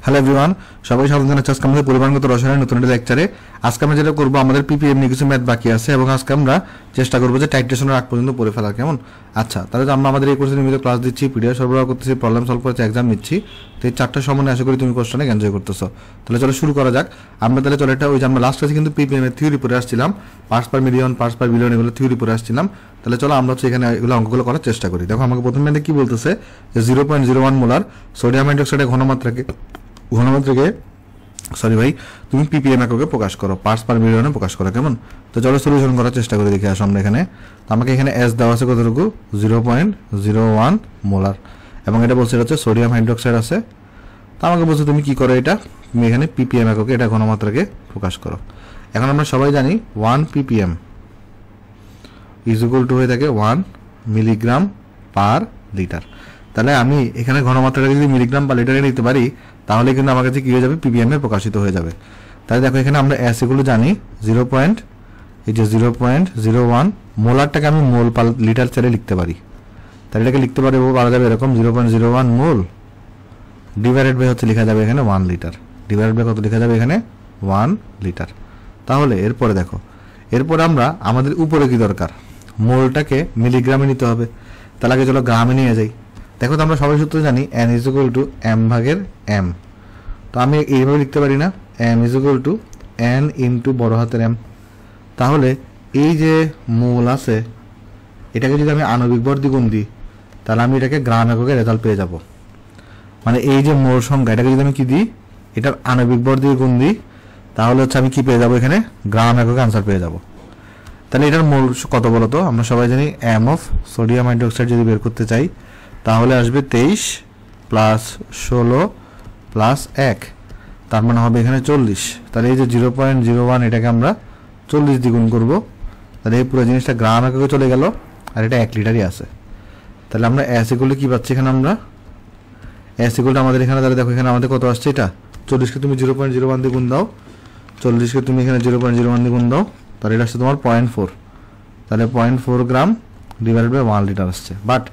Hello everyone, সবাই স্বাগত জানাচ্ছি আজকে আমাদের পরিমাণগত রসায়নের নতুন একটা লেকচারে। আজকে আমরা যেটা করবো, আমাদের পিপিএম নিয়ে কিছু ম্যাথ বাকি আছে এবং আজকে আমরা চেষ্টা করবো যে টাইট্রেশনের আগ পর্যন্ত পড়ে ফেলা। কেমন? আচ্ছা, তাহলে আমরা আমাদের এই কোর্সে নিয়মিত ক্লাস দিচ্ছি, পিডিএফ সরবরাহ করতেছি, প্রবলেম সলভ করতে এক্সাম নিচ্ছি। তো এই চারটা সমন্বয়ে আশা করি তুমি কোর্সটা অনেক এনজয় করতেছো। তাহলে চলো শুরু করা যাক। আমরা তাহলে চলে এটা ওই যে আমরা লাস্ট ক্লাসে কিন্তু পিপিএম এর থিওরি পড়ে আসছিলাম, parts per million, parts per billion, এগুলো থিওরি পড়ে আসছিলাম। তাহলে চলো আমরা হচ্ছে এখানে এগুলো অঙ্কগুলো করার চেষ্টা করি। দেখো আমাকে প্রথমে কি বলতেছে যে 0.01 মোলার সোডিয়াম হাইড্রোক্সাইডের ঘনমাত্রাকে তুমি পিপিএম এককে প্রকাশ করো, পার্টস পার মিলিয়নে প্রকাশ করো। কেমন? তো চলো সলিউশন করার চেষ্টা করে দেখি। আসলে আমরা এখানে তো আমাকে এখানে এস দেওয়া আছে কতটুকু, 0.01 মোলার, এবং এটা বলছে এটা হচ্ছে সোডিয়াম হাইড্রোক্সাইড আছে। তো আমাকে বলছে তুমি কি করো, এটা তুমি এখানে পিপিএম এককে এটা ঘনমাত্রাকে প্রকাশ করো। এখন আমরা সবাই জানি 1 ppm ইজ ইকুয়াল টু হয়ে থাকে 1 মিলিগ্রাম পার লিটার। তাহলে আমি এখানে ঘনমাত্রাটাকে যদি মিলিগ্রাম পার লিটারে নিতে পারি, তাহলে কিন্তু আমার কাছে কি হয়ে যাবে, পিপিএম এ প্রকাশিত হয়ে যাবে। তাহলে দেখো এখানে আমরা এস এগুলো জানি 0.01 মোলারটাকে আমি মোল পার লিটার চালে লিখতে পারি। তাহলে এটাকে লিখতে পারা যাবে এরকম 0.01 মোল ডিভাইডেড বাই হচ্ছে লেখা যাবে এখানে 1 লিটার, ডিভাইডেড বাই কত লেখা যাবে এখানে 1 লিটার। তাহলে এরপরে দেখো, এরপরে আমরা আমাদের উপরে কি দরকার, মোলটাকে মিলিগ্রামে নিতে হবে। তাহলে আগে চলো গ্রামে নিয়ে যাই। দেখো তো আমরা সবাই সূত্র জানি n is equal to m ভাগের m। তো আমি এইভাবে লিখতে পারি না, m is equal to n into বড় হাতের m। তাহলে এই যে মোল আছে, এটাকে যদি আমি আণবিক ভর দ্বিগুণ দিই, তাহলে আমি এটাকে গ্রাম এককে রেজাল্ট পেয়ে যাব। মানে এই যে মোল সংখ্যা, এটাকে যদি আমি কি দিই, এটার আণবিক ভর দিয়ে গুণ দিই, তাহলে হচ্ছে আমি কি পেয়ে যাবো, এখানে গ্রাম এককে আনসার পেয়ে যাব। তাহলে এটার মোল কত বলতো, আমরা সবাই জানি m অফ সোডিয়াম হাইড্রোক্সাইড যদি বের করতে চাই, তাহলে আসবে 23 প্লাস 16 প্লাস 1, তার মানে হবে এখানে 40। তাহলে এই যে 0.01 এটাকে আমরা 40 দ্বিগুণ করব, তাহলে এই পুরো জিনিসটা গ্রাম এককে চলে গেল, আর এটা 1 লিটারই আছে। তাহলে আমরা এস ইকুয়াল কি পাচ্ছি এখানে, আমরা এস ইকুয়াল আমাদের এখানে, তাহলে দেখো এখানে আমাদের কত আসছে, এটা 40কে তুমি 0.01 দিয়ে গুণ দাও, 40কে তুমি এখানে 0.01 দিয়ে গুণ দাও, তাহলে এটা আসছে তোমার 0.4। তাহলে 0.4 গ্রাম ডিভাইডেড বাই 1 লিটার আসছে। বাট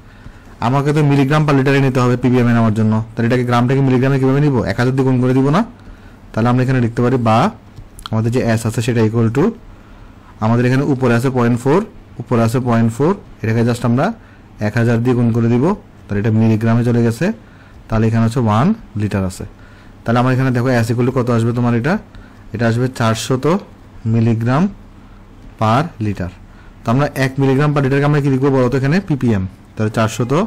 আমাকে তো মিলিগ্রাম পার লিটারে নিতে হবে পিপিএম এ নেওয়ার জন্য। তাহলে এটাকে গ্রামটাকে মিলিগ্রামে কিভাবে নিব, 1000 দিয়ে গুণ করে দিব না। তাহলে আমরা এখানে লিখতে পারি, বা আমাদের যে এস আছে সেটা ইকুয়াল টু, আমাদের এখানে উপরে আছে 0.4, উপরে আছে 0.4, এটাকে জাস্ট আমরা 1000 দিয়ে গুণ করে দিব, তাহলে এটা মিলিগ্রামে চলে গেছে। তাহলে এখানে হচ্ছে 1 লিটার আছে। তাহলে আমার এখানে দেখো এস ইকুয়াল টু কত আসবে তোমার, এটা আসবে 400 মিলিগ্রাম পার লিটার। তো আমরা 1 মিলিগ্রাম পার লিটারকে আমরা কি লিখবো বলতো, এখানে পিপিএম। তাহলে 400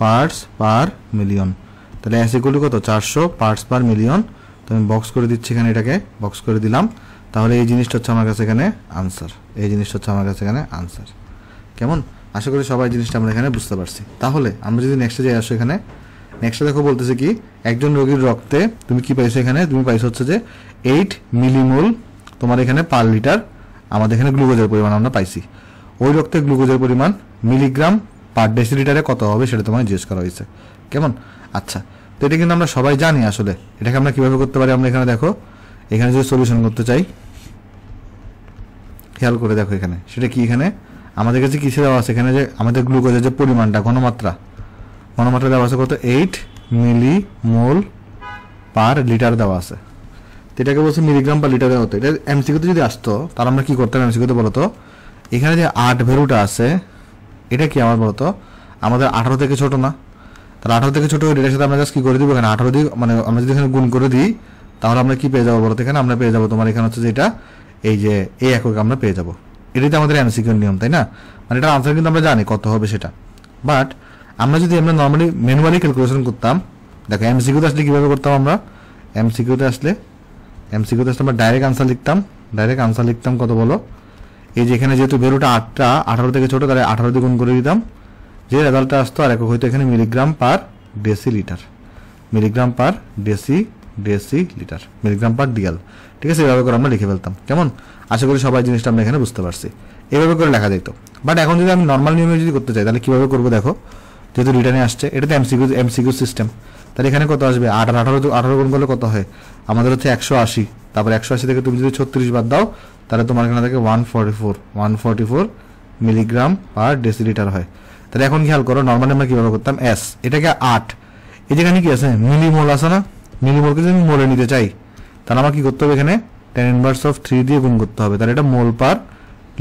পার্টস পার মিলিয়ন। তাহলে এস ইকুয়াল টু কত, 400 পার্টস পার মিলিয়ন। তো আমি বক্স করে দিচ্ছি এখানে, এটাকে বক্স করে দিলাম। তাহলে এই জিনিসটা হচ্ছে আমার কাছে এখানে আনসার, এই জিনিসটা হচ্ছে আমার কাছে এখানে আনসার। কেমন? আশা করি সবাই জিনিসটা আমরা এখানে বুঝতে পারছি। তাহলে আমরা যদি নেক্সটে যাই, আসো এখানে নেক্সটে দেখো বলতেছে কি, একজন রোগীর রক্তে তুমি কি পাইছো, এখানে তুমি পাইছো হচ্ছে যে 8 মিলিমোল তোমার এখানে পার লিটার আমাদের এখানে গ্লুকোজের পরিমাণ আমরা পাইছি। ওই রক্তে গ্লুকোজের পরিমাণ মিলিগ্রাম পার ডেসিলিটারে কত হবে সেটা তোমায় জিজ্ঞেস করা হয়েছে। কেমন? আচ্ছা, তো এটা কিন্তু আমরা সবাই জানি। আসলে এটাকে আমরা কিভাবে করতে পারি, আমরা এখানে দেখো, এখানে যদি সলিউশন করতে চাই, খেয়াল করে দেখো এখানে সেটা কি, এখানে আমাদের কাছে কিছু দেওয়া আছে, এখানে যে আমাদের গ্লুকোজের যে পরিমাণটা ঘনমাত্রা দেওয়া আছে কত, 8 মিলিমোল পার লিটার দেওয়া আছে। তো এটাকে বলছে মিলিগ্রাম পার লিটারে হতো। এটা এমসিকিউতে যদি আসতো, তাহলে আমরা কি করতাম, এমসিকিউতে বলতো এখানে যে 8 ভ্যালুটা আছে, এটা কি আমার বলতো, আমাদের 18 থেকে ছোট না? তাহলে 18 থেকে ছোট, এটার সাথে আমরা জাস্ট কি করে দিব, এখানে 18 দিয়ে মানে আমরা যদি এখানে গুণ করে দিই, তাহলে আমরা কি পেয়ে যাবো বলতো, এখানে আমরা পেয়ে যাবো তোমার এখানে হচ্ছে যে এটা এই যে এই একক আমরা পেয়ে যাবো। এটাই তো আমাদের এমসিকিউর নিয়ম, তাই না? মানে এটার আনসার কিন্তু আমরা জানি কত হবে সেটা। বাট আমরা যদি আমরা নর্মালি ম্যানুয়ালি ক্যালকুলেশন করতাম, দেখো এমসিকিউতে আসলে কিভাবে করতাম, আমরা এমসিকিউতে আসলে আমরা ডাইরেক্ট আনসার লিখতাম কত বলো, এই যে এখানে যেহেতু ভ্যালুটা 18 থেকে ছোট, তাহলে 18 দিয়ে গুণ করে দিতাম, যে রেজাল্টটা আসতো আর একক হইতো এখানে milligram per decilitre, milligram per decilitre, milligram per DL. ঠিক আছে, এভাবে করে আমরা লিখে ফেলতাম। কেমন? আশা করি সবাই জিনিসটা আমরা এখানে বুঝতে পারছি। এভাবে করে লেখা যেত। বাট এখন যদি আমি নর্মাল নিয়মে যদি করতে চাই, তাহলে কিভাবে করবো দেখো, যেহেতু রিটার্নে আসছে, এটা তো এমসিকিউ সিস্টেম। তাহলে এখানে কত আসবে, 18 গুণ করলে কত হয়, আমাদের হচ্ছে 180। তারপর 180 থেকে তুমি যদি 36 বাদ দাও, তাহলে তোমার এখানে থাকে 144 মিলিগ্রাম পার ডেসিলিটার হয়। তাহলে এখন খেয়াল করো, নর্মালি আমরা কিভাবে করতাম, এস এটাকে 8, এই যেখানে কি আছে মিলিমোল আছে না, মিলিমোলকে যদি আমি মোলে নিতে চাই তাহলে আমার কি করতে হবে, এখানে 10 ইনভার্স অফ 3 দিয়ে গুণ করতে হবে, তাহলে এটা মোল পার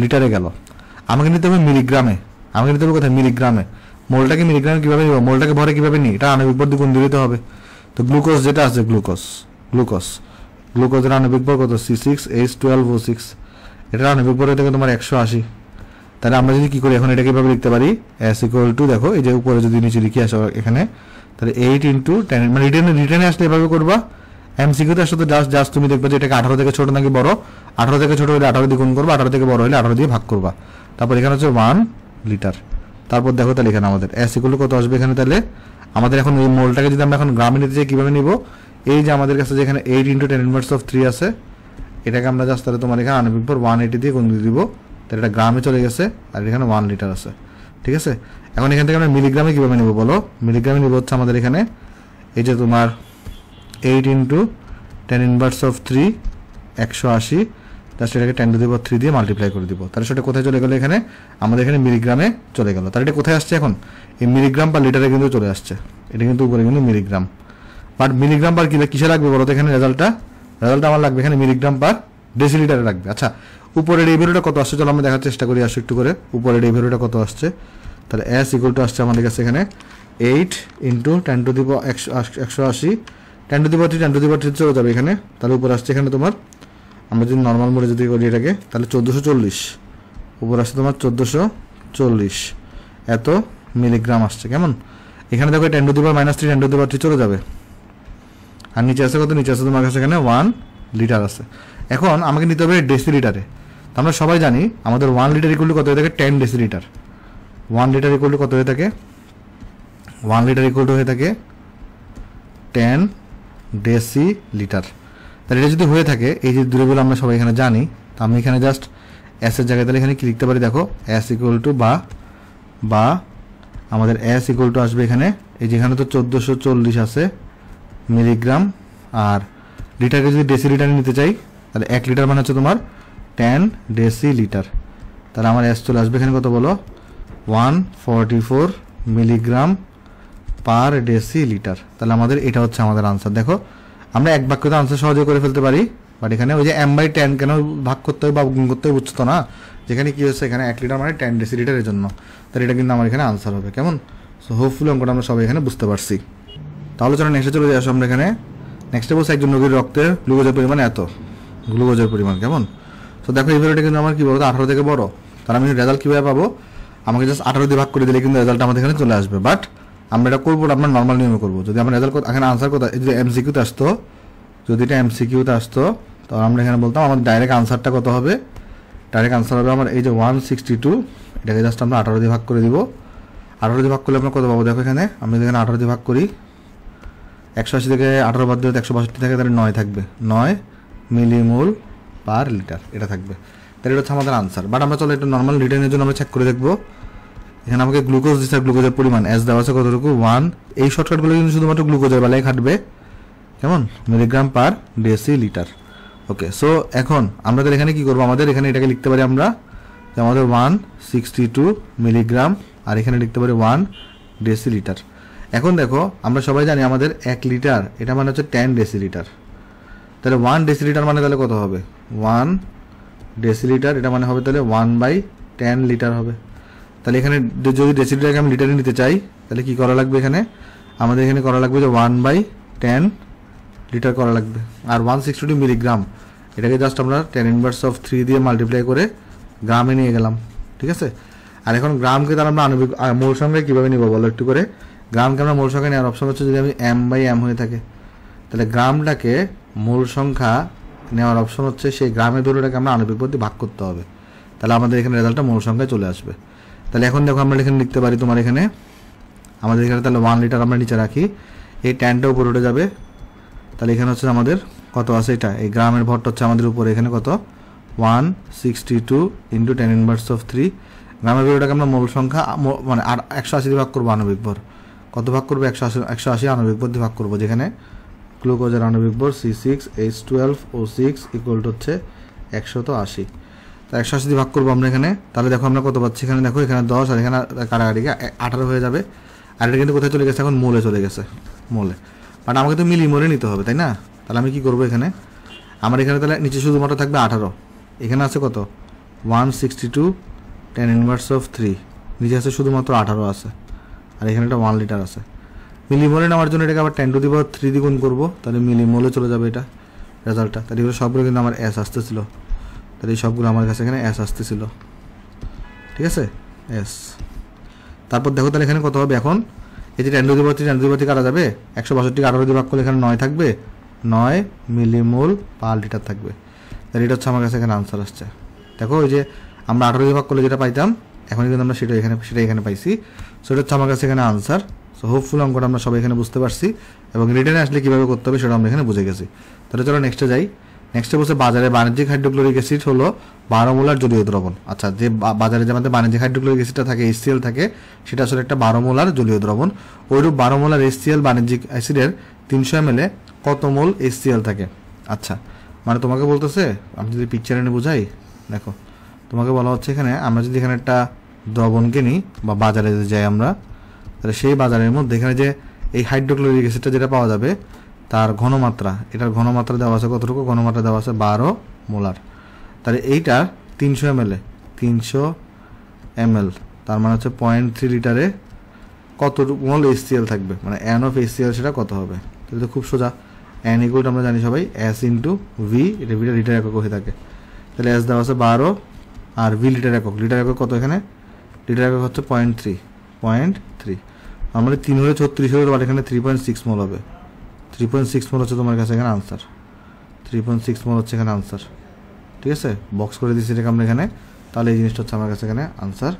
লিটারে গেল। আমাকে নিতে হবে মিলিগ্রামে, আমাকে নিতে হবে কোথায়, মিলিগ্রামে। মোলটাকে মিলিগ্রামে কীভাবে নিব, মোলটাকে ভরে কীভাবে নিই, এটা আণবিক ভর দিয়ে গুণ দিতে হবে। তো গ্লুকোজ যেটা আছে, গ্লুকোজের আণবিক ভর কত, C6H12O6, এটার আণবিক ভর থেকে তোমার 180। তাহলে আমরা যদি কি করি এখন এটাকে এভাবে লিখতে পারি, S ইকুয়াল টু, দেখো এই যে উপরে যদি নিচে লিখে আসো এখানে, তাহলে 8 ইন্টু 10, মানে রিটার্নে আসলে এভাবে করবা। এমসিকিউতে আসলে তো জাস্ট তুমি দেখবে যে এটাকে 18 থেকে ছোট নাকি বড়, 18 থেকে ছোট হলে 18 দিয়ে গুণ করবা, 18 থেকে বড় হলে 18 দিয়ে ভাগ করবা। তারপর এখানে হচ্ছে 1 লিটার। তারপর দেখো তাহলে এখানে আমাদের S ইকুয়াল টু কত আসবে এখানে, তাহলে আমাদের এখন এই মোলটাকে যদি আমরা এখন গ্রামে নিতে চাই কীভাবে নিব, এই যে আমাদের কাছে যেখানে 8 ইন্টু 10 ইনভার্স অফ 3 আছে, এটাকে আমরা জাস্ট তাহলে তোমার এখানে আণবিক ভর 180 দিয়ে গুণ দিয়ে দিব, তাহলে এটা গ্রামে চলে গেছে, আর এখানে 1 লিটার আছে। ঠিক আছে, এখন এখান থেকে আমরা মিলিগ্রামে কীভাবে নিব বলো, মিলিগ্রামে নিব হচ্ছে আমাদের এখানে এই যে তোমার 8 ইন্টু 10 ইনভার্স অফ 3 180, জাস্ট এটাকে 10 টু দি পাওয়ার 3 দিয়ে মাল্টিপ্লাই করে দিব, তাহলে সেটা কোথায় চলে গেলো, এখানে আমাদের এখানে মিলিগ্রামে চলে গেল। তাহলে এটা কোথায় আসছে এখন, এই মিলিগ্রাম পার লিটারে কিন্তু চলে আসছে, এটা কিন্তু উপরে কিন্তু মিলিগ্রাম। বাট মিলিগ্রাম পার কিসে লাগবে বলো তো, এখানে রেজাল্টটা আমার লাগবে এখানে মিলিগ্রাম পার ডেসিলিটারে লাগবে। আচ্ছা, উপরের এই ভ্যালুটা কত আসছে, চলো আমরা দেখার চেষ্টা করি আসো একটু করে, উপরের এই ভ্যালুটা কত আসছে। তাহলে S ইকুয়াল টু আসছে আমাদের কাছে এখানে 8 into 10 to the power 180, 10 to the power 3 10 to the power 3 চলে যাবে এখানে। তাহলে উপরে আসছে এখানে তোমার, আমরা যদি নর্মাল মোডে যদি করি এটাকে, তাহলে 1440, উপরে আসছে তোমার 1440 এত মিলিগ্রাম আসছে। কেমন, এখানে দেখো 10 to the power -3 10 to the power 3 চলে যাবে, আর নিচে আছে কত, নিচে আছে তোমার কাছে এখানে 1 লিটার আছে। এখন আমাকে নিতে হবে ডেসিলিটারে। তো আমরা সবাই জানি আমাদের 1 লিটার ইকুয়াল টু কত হয়ে থাকে, 10 ডেসিলিটার। 1 লিটার ইকুয়াল টু কত হয়ে থাকে, 1 লিটার ইকুয়াল টু হয়ে থাকে 10 ডেসিলিটার। তাহলে এটা যদি হয়ে থাকে, এই যে দূরগুলো আমরা সবাই এখানে জানি, তো আমি এখানে জাস্ট S এর জায়গায় তাহলে এখানে কি লিখতে পারি, দেখো S ইকুয়াল টু বা আমাদের S ইকুয়াল টু আসবে এখানে, এই যেখানে তো 1440 আছে মিলিগ্রাম, আর লিটারকে যদি ডেসিলিটারে নিতে চাই তাহলে 1 লিটার মানে হচ্ছে তোমার 10 ডেসিলিটার। তাহলে আমার S চলে আসবে এখানে কত বলো, 144 মিলিগ্রাম পার ডেসিলিটার। তাহলে আমাদের এটা হচ্ছে আমাদের আনসার। দেখো আমরা এক বাক্যতে আনসার সহজে করে ফেলতে পারি, বাট এখানে ওই যে m/10 কেন ভাগ করতে হবে বা গুণ করতে হবে বুঝছো না, যেখানে কি হচ্ছে এখানে 1 লিটার মানে 10 ডেসিলিটারের জন্য, তাহলে এটা কিন্তু আমার এখানে আনসার হবে। কেমন, সো হোপফুলি অঙ্কটা আমরা সবাই এখানে বুঝতে পারছি। তাহলে চলো নেক্সটে চলে যাই। আসো আমরা এখানে নেক্সটে বলছি একজন রোগীর রক্তের গ্লুকোজের পরিমাণ এত, গ্লুকোজের পরিমাণ কেমন। তো দেখো এই ভ্যালুটা কিন্তু আমার কি বলতো 18 থেকে বড়, তাহলে আমি রেজাল্ট কীভাবে পাবো, আমাকে জাস্ট 18 দিয়ে ভাগ করে দিলে কিন্তু রেজাল্ট আমাদের এখানে চলে আসবে। বাট আমরা এটা করবো, আমরা নর্মাল নিয়মে করবো। যদি আমরা রেজাল্ট এখানে আনসার কোথায়, যদি এমসিকিউতে আসতো, যদি এটা এমসিকিউতে আসতো, তাহলে আমরা এখানে বলতাম আমাদের ডাইরেক্ট আনসারটা কত হবে, ডাইরেক্ট আনসার হবে আমার এই যে 162, এটাকে জাস্ট আমরা 18 দিয়ে ভাগ করে দিব। 18 দিয়ে ভাগ করলে আমরা কত পাবো, দেখো এখানে আমি এখানে 18 দিয়ে ভাগ করি, 180 থেকে 18 বাদ দিলে 162 থেকে, তাহলে 9 থাকবে, 9 মিলিমোল পার লিটার এটা থাকবে। তাহলে এটা হচ্ছে আমাদের আনসার। বাট আমরা চলো একটু নর্মাল রিটার্নের জন্য আমরা চেক করে দেখবো। এখানে আমাকে গ্লুকোজ দিচ্ছে, গ্লুকোজের পরিমাণ S দেওয়া আছে কতটুকু, 1। এই শর্টকাটগুলো কিন্তু শুধুমাত্র গ্লুকোজের বেলায় খাটবে, কেমন, মিলিগ্রাম পার ডেসিলিটার। ওকে, সো এখন আমরা তাহলে এখানে কি করবো, আমাদের এখানে এটাকে লিখতে পারি আমরা যে আমাদের 162 মিলিগ্রাম, আর এখানে লিখতে পারি 1 ডেসিলিটার। এখন দেখো আমরা সবাই জানি আমাদের 1 লিটার এটা মানে হচ্ছে 10 ডেসিলিটার, তাহলে 1 ডেসিলিটার মানে তাহলে কত হবে, 1 ডেসিলিটার এটা মানে হবে তাহলে 1/10 লিটার হবে। তাহলে এখানে যদি ডেসিলিটারকে আমি লিটারে নিতে চাই, তাহলে কি করা লাগবে, এখানে আমাদের এখানে করা লাগবে যে 1/10 লিটার করা লাগবে। আর 162 মিলিগ্রাম এটাকে জাস্ট আমরা 10 ইনভার্স অফ 3 দিয়ে মাল্টিপ্লাই করে গ্রামে নিয়ে গেলাম। ঠিক আছে, আর এখন গ্রামকে তাহলে আমরা আণবিক মোল সংখ্যায় কীভাবে নিব বলো একটু করে। গ্রামকে আমরা মোল সংখ্যা নেওয়ার অপশন হচ্ছে যদি আমি m/m হয়ে থাকে, তাহলে গ্রামটাকে মোল সংখ্যা নেওয়ার অপশন হচ্ছে সেই গ্রামের দূরটাকে আমরা আণবিক ভর দিয়ে ভাগ করতে হবে, তাহলে আমাদের এখানে রেজাল্টটা মোল সংখ্যায় চলে আসবে। তাহলে এখন দেখো আমরা এখানে লিখতে পারি তোমার এখানে আমাদের এখানে তাহলে 1 লিটার আমরা নিচে রাখি, এই 10টা উপরে উঠে যাবে, তাহলে এখানে হচ্ছে আমাদের কত আছে, এটা এই গ্রামের ভরটা হচ্ছে আমাদের উপরে এখানে কত 162 ইন্টু 10 ইনভার্স অফ 3। গ্রামের ভরটাকে আমরা মূল সংখ্যা মানে 180 দিয়ে ভাগ করবো, আণবিক ভর কত ভাগ করবো, 180 আণবিক ভর দিয়ে ভাগ করবো, যেখানে গ্লুকোজের আণবিক ভর C6H12O6 ইকুয়াল টু হচ্ছে 180। তো 180 দিয়ে ভাগ করবো আমরা এখানে, তাহলে দেখো আমরা কত পাচ্ছি, এখানে দেখো এখানে 10 আর এখানে কাটাকাটি 18 হয়ে যাবে। আর এটা কিন্তু কোথায় চলে গেছে, এখন মোলে চলে গেছে, মোলে। বাট আমাকে তো মিলিমোলে নিতে হবে, তাই না? তাহলে আমি কি করবো এখানে, আমার এখানে তাহলে নিচে শুধুমাত্র থাকবে 18, এখানে আছে কত 162 10 ইনভার্স অফ 3, নিচে আছে শুধুমাত্র 18 আছে, আর এখানে একটা 1 লিটার আছে। মিলিমোলে নেওয়ার জন্য এটাকে আবার 10⁻³ দিয়ে গুণ করবো, তাহলে মিলিমোলে চলে যাবে এটা রেজাল্টটা। তাহলে এগুলো সবগুলো কিন্তু আমার এস আসতেছিল, তাহলে এই সবগুলো আমার কাছে এখানে এস আসতেছিল, ঠিক আছে এস। তারপর দেখো তাহলে এখানে কত হবে এখন, এই যে 10⁻³ কাটা যাবে, 162 18 দিয়ে ভাগ করলে এখানে 9 থাকবে, 9 মিলিমোল পার লিটার থাকবে। তাহলে এটা হচ্ছে আমার কাছে এখানে আনসার আসছে। দেখো ওই যে আমরা 18 দিয়ে ভাগ করলে যেটা পাইতাম, এখন কিন্তু আমরা সেটা এখানে পাইছি। সো এটা হচ্ছে আমার কাছে এখানে আনসার। সো হোপফুল অঙ্কটা আমরা সবাই এখানে বুঝতে পারছি, এবং রিটার্নে আসলে কীভাবে করতে হবে সেটা আমরা এখানে বুঝে গেছি। তাহলে চলো নেক্সটে যাই। নেক্সটে বলছে বাজারে বাণিজ্যিক হাইড্রোক্লোরিক অ্যাসিড হলো 12 মোলার জলীয় দ্রবণ। আচ্ছা, যে বাজারে যে আমাদের বাণিজ্যিক হাইড্রোক্লোরিক অ্যাসিডটা থাকে, HCl থাকে, সেটা আসলে একটা 12 মোলার জলীয় দ্রবণ। ওইরূপ 12 মোলার HCl বাণিজ্যিক অ্যাসিডের 300 ml কত মোল HCl থাকে? আচ্ছা, মানে তোমাকে বলতেছে, আমি যদি পিকচারে এনে বোঝাই, দেখো তোমাকে বলা হচ্ছে এখানে আমরা যদি এখানে একটা দ্রবণকে নিই বা বাজারে যদি যাই আমরা, তাহলে সেই বাজারের মধ্যে এখানে যে এই হাইড্রোক্লোরিক অ্যাসিডটা যেটা পাওয়া যাবে তার ঘনমাত্রা, এটার ঘনমাত্রা দেওয়া আছে কতটুকু, ঘনমাত্রা দেওয়া আছে 12 মোলার। তাহলে এইটার 300 ml 300 ml, তার মানে হচ্ছে 0.3 লিটারে কতটুকু মোল HCl থাকবে, মানে N অফ HCl সেটা কত হবে? তাহলে তো খুব সোজা, N ইকুয়াল আমরা জানি সবাই S ইন্টু V, এটা লিটার একক হয়ে থাকে। তাহলে S দেওয়া আছে 12 আর V লিটার একক, লিটার একক কত এখানে, লিটার একক হচ্ছে 0.3, আমাদের 3 হলে 36 হলে তোমার এখানে 3.6 মোল হবে, 3.6 মোল হচ্ছে তোমার কাছে এখানে আনসার, 3.6 মোল হচ্ছে এখানে আনসার, ঠিক আছে? বক্স করে দিচ্ছি এটাকে আমরা এখানে, তাহলে এই জিনিসটা হচ্ছে আমার কাছে এখানে আনসার।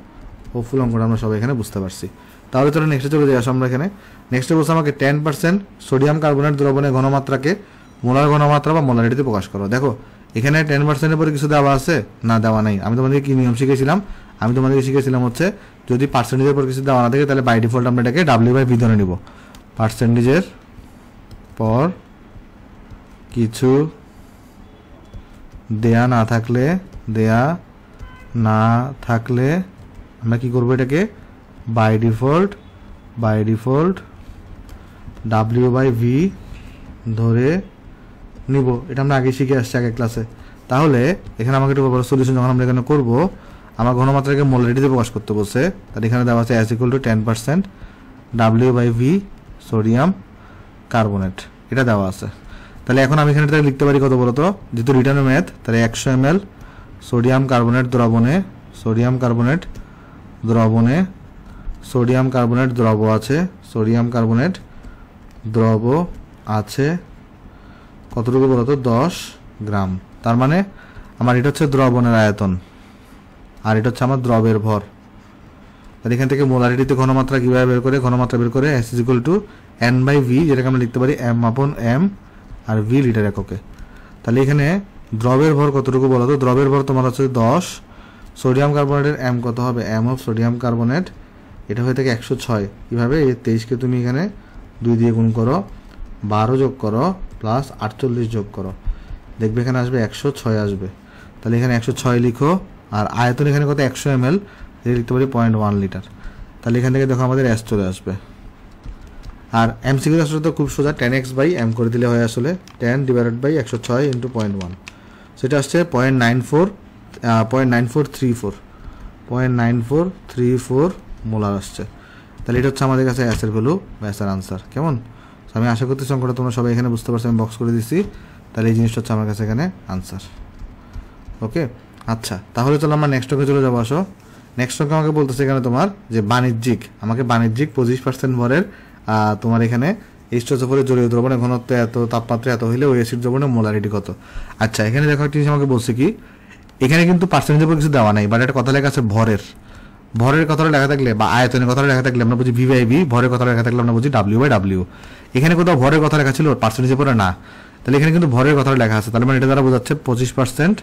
হোপফুল অঙ্কটা আমরা সবাই এখানে বুঝতে পারছি। তাহলে চলো নেক্সটে চলে যাই। আসো আমরা এখানে নেক্সটে বলছে আমাকে 10% সোডিয়াম কার্বনেট দ্রবণের ঘনমাত্রাকে মোলার ঘনমাত্রা বা মোলারিটিতে প্রকাশ করো। দেখো এখানে 10%-এর পরে কিছু দেওয়া আছে না, দেওয়া নেই। আমি তোমাদেরকে কি নিয়ম শিখেছিলাম, আমি তোমাদেরকে শিখেছিলাম হচ্ছে যদি পার্সেন্টেজের পর কিছু দেওয়া না থাকে তাহলে বাই ডিফল্ট আমরা এটাকে W/V ধরে নিব। পার্সেন্টেজের পর কিছু দেয়া না থাকলে আমরা কি করব, এটাকে বাই ডিফল্ট W/V ধরে নিব। এটা আমরা আগে শিখে আসছি আগের ক্লাসে। তাহলে এখানে আমাকে একটু বড় সলিউশন যখন আমরা এখানে করব, আমার ঘনমাত্রাকে মোলারিটিতে প্রকাশ করতে বলছে। তাহলে এখানে দেওয়া আছে S equal to 10% W/V sodium carbonate, এটা দেওয়া আছে। তাহলে এখন আমি এখানে লিখতে পারি কত বলতো, যেহেতু রিটার্ন ম্যাথ, তাহলে 100 ml সোডিয়াম কার্বনেট দ্রব আছে কতটুকু বলতো, 10 গ্রাম। তার মানে আমার এটা হচ্ছে দ্রবণের আয়তন আর এটা হচ্ছে আমার দ্রবের ভর। তাহলে এখান থেকে মোলারিটিতে ঘনমাত্রা কিভাবে বের করে, ঘনমাত্রা বের করে S ইকুয়াল টু N/V, যেটাকে আমরা লিখতে পারি M/M আর V লিটার এককে। তাহলে এখানে দ্রবের ভর কতটুকু বলতো, দ্রবের ভর তোমার হচ্ছে 10, সোডিয়াম কার্বনেটের M কত হবে, M অফ সোডিয়াম কার্বনেট, এটা হয়ে থাকে 106। কীভাবে, এই 23কে তুমি এখানে 2 দিয়ে গুণ করো, 12 যোগ করো প্লাস 48 যোগ করো, দেখবে এখানে আসবে 106 আসবে। তাহলে এখানে 106 লিখো, আর আয়তন এখানে কত 100 ml, এটা লিখতে পারি 0.1 লিটার। তাহলে এখান থেকে দেখো আমাদের S চলে আসবে। আর MCQ আসলে তো খুব সোজা, 10x/m করে দিলে হয় আসলে 10/106 × 0.1, সেটা আসছে 0.9434 মোলার আসছে। তাহলে এটা হচ্ছে আমাদের কাছে S এর ভ্যালু বা S এর আনসার। কেমন? আমি আশা করতেছি অঙ্কটা তোমরা সবাই এখানে বুঝতে পারছো, আমি বক্স করে দিচ্ছি। তাহলে এই জিনিসটা হচ্ছে আমার কাছে এখানে আনসার। ওকে, আচ্ছা তাহলে চলো আমরা নেক্সট অঙ্কে চলে যাবো। আসো নেক্সট অঙ্কে আমাকে বলতেছে এখানে তোমার যে বাণিজ্যিক 25% ভরের তোমার এখানে H2SO4 জলীয় দ্রবণের ঘনত্ব এত, তাপমাত্রা এত হইলে ওই অ্যাসিড দ্রবণের মোলারিটি কত। আচ্ছা এখানে দেখো একটা জিনিস আমাকে বলছে কি, এখানে কিন্তু পার্সেন্টেজের উপর কিছু দেওয়া নাই, বাট একটা কথা লেখা আছে ভরের কথাটা লেখা থাকলে বা আয়তনের কথাটা লেখা থাকলে আমরা বুঝি V/V, ভরের কথাটা লেখা থাকলে আমরা বুঝি W/W। এখানে কোথাও ভরের কথা লেখা ছিল, পার্সেন্টেজের পরে না। তাহলে এখানে কিন্তু ভরের কথাটা লেখা আছে, তাহলে মানে এটা দ্বারা বোঝাচ্ছে 25%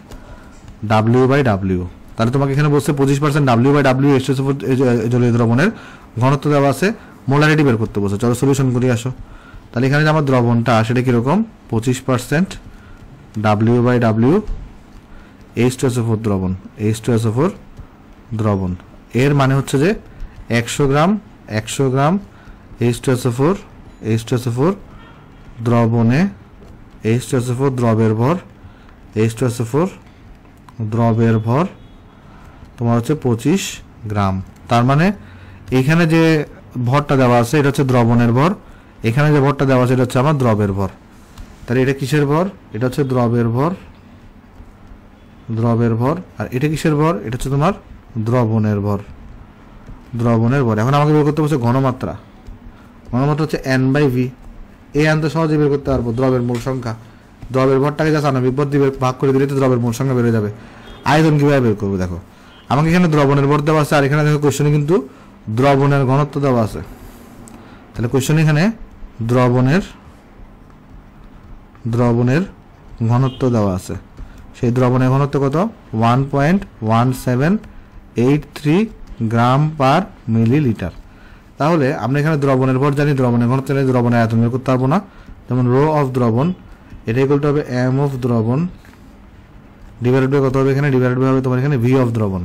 W/W। তাহলে তোমাকে এখানে বলছে 25% W/W H2SO4 জলীয় দ্রবণের ঘনত্ব দেওয়া আছে, মোলারিটি বের করতে বলছে। চলো সলিউশন করে আসো। তাহলে এখানে যে আমার দ্রবণটা সেটা কীরকম, 25% W/W H2SO4 দ্রবণ, এর মানে হচ্ছে যে 100 গ্রাম H2SO4 দ্রবণে H2SO4 দ্রবের ভর, H2SO4 দ্রবের ভর তোমার হচ্ছে 25 গ্রাম। তার মানে এইখানে যে ভরটা দেওয়া আছে এটা হচ্ছে দ্রবণের ভর, এখানে যে ভরটা দেওয়া আছে এটা হচ্ছে আমার দ্রবের ভর। তাহলে এটা কিসের ভর? এটা হচ্ছে দ্রবের ভর, দ্রবের ভর। আর এটা কিসের ভর? এটা হচ্ছে তোমার দ্রবণের ভর, দ্রবণের ভর। এখন আমাকে বের করতে বলছে ঘনমাত্রা। ঘনমাত্রা হচ্ছে N/V। এই আনতে সহজে বের করতে পারবো দ্রবের মোল সংখ্যা। দ্রবের ভরটাকে জাস্ট আণবিক ভর দিয়ে ভাগ করে দিলে তো দ্রবের মোল সংখ্যা বেড়ে যাবে। আয়তন কিভাবে বের করবো? দেখো আমাকে এখানে দ্রবণের ভর দেওয়া আছে, আর এখানে দেখো কোশ্চেনে কিন্তু দ্রবণের ঘনত্ব দেওয়া আছে। তাহলে কোশ্চেন এখানে দ্রবণের ঘনত্ব দেওয়া আছে। সেই দ্রবণের ঘনত্ব কত? 1.1783 গ্রাম পার মিলিলিটার। তাহলে আমরা এখানে দ্রবণের ভর জানি, দ্রবণের ঘনত্ব জানি, দ্রবণের আয়তন বের করতে পারবো না। যেমন রো অফ দ্রবণ এটা ইকুয়াল টু হবে এম অফ দ্রবণ ডিভাইডেড বাই কত হবে? এখানে ডিভাইডেড বাই হবে তোমার এখানে ভি অফ দ্রবণ।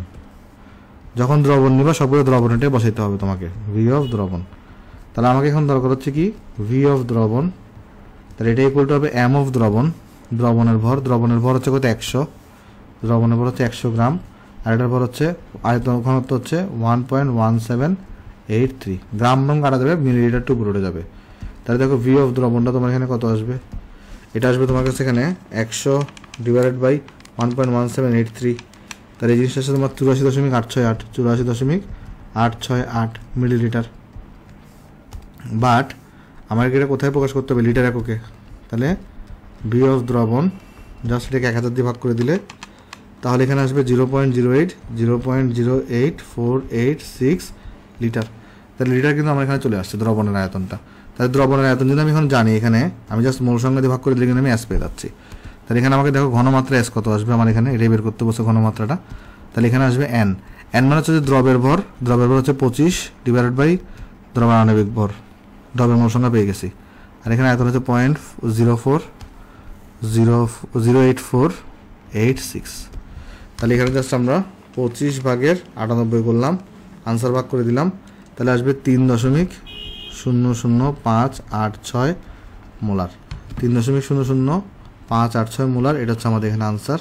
যখন দ্রবণ নিবা সবগুলো দ্রবণটাই বসাইতে হবে তোমাকে, ভি অফ দ্রবণ। তাহলে আমাকে এখন দরকার হচ্ছে কি? ভি অফ দ্রবণ। তাহলে এটা ইকুয়াল টু হবে এম অফ দ্রবণ, দ্রবণের ভর। দ্রবণের ভর হচ্ছে কত? 100। দ্রবণের ভর হচ্ছে 100 গ্রাম। আর এটার ভর হচ্ছে আয়তন ঘনত্ব হচ্ছে 1.1783 গ্রাম এবং কাটা দেবে মিলিলিটার টু পুরোটা যাবে। তাহলে দেখো ভি অফ দ্রবণটা তোমার এখানে কত আসবে? এটা আসবে তোমার কাছে এখানে 100 ডিভাইডেড বাই 1.1783। তাহলে এই জিনিসটা হচ্ছে তোমার 84.868 84.868 মিলিলিটার। বাট আমাকে এটা কোথায় প্রকাশ করতে হবে? লিটার এককে। তাহলে ভি অফ দ্রবণ জাস্ট এটাকে 1000 দিয়ে ভাগ করে দিলে তাহলে এখানে আসবে 0.08 লিটার। তাহলে লিটার কিন্তু আমার এখানে চলে আসছে দ্রবণের আয়তনটা। তাহলে দ্রবণের আয়তন যদি আমি এখন জানি, এখানে আমি জাস্ট মোল সংখ্যা দিয়ে ভাগ করে দিলে কিন্তু আমি এস পেয়ে যাচ্ছি। তাহলে এখানে আমাকে দেখো ঘনমাত্রা এস কত আসবে আমার এখানে, এটাই বের করতে বসে ঘনমাত্রাটা। তাহলে এখানে আসবে এন। এন মানে হচ্ছে দ্রবের ভর, দ্রবের ভর হচ্ছে 25 ডিভাইডেড বাই দ্রবের আণবিক ভর, দ্রবের মোল সংখ্যা পেয়ে গেছি। আর এখানে আয়তন হচ্ছে 0.08486। তাহলে এখানে জাস্ট আমরা 25/98 করলাম, আনসার ভাগ করে দিলাম। তাহলে আসবে 3.00586 মোলার, 3.00586 মোলার। এটা হচ্ছে আমাদের এখানে আনসার।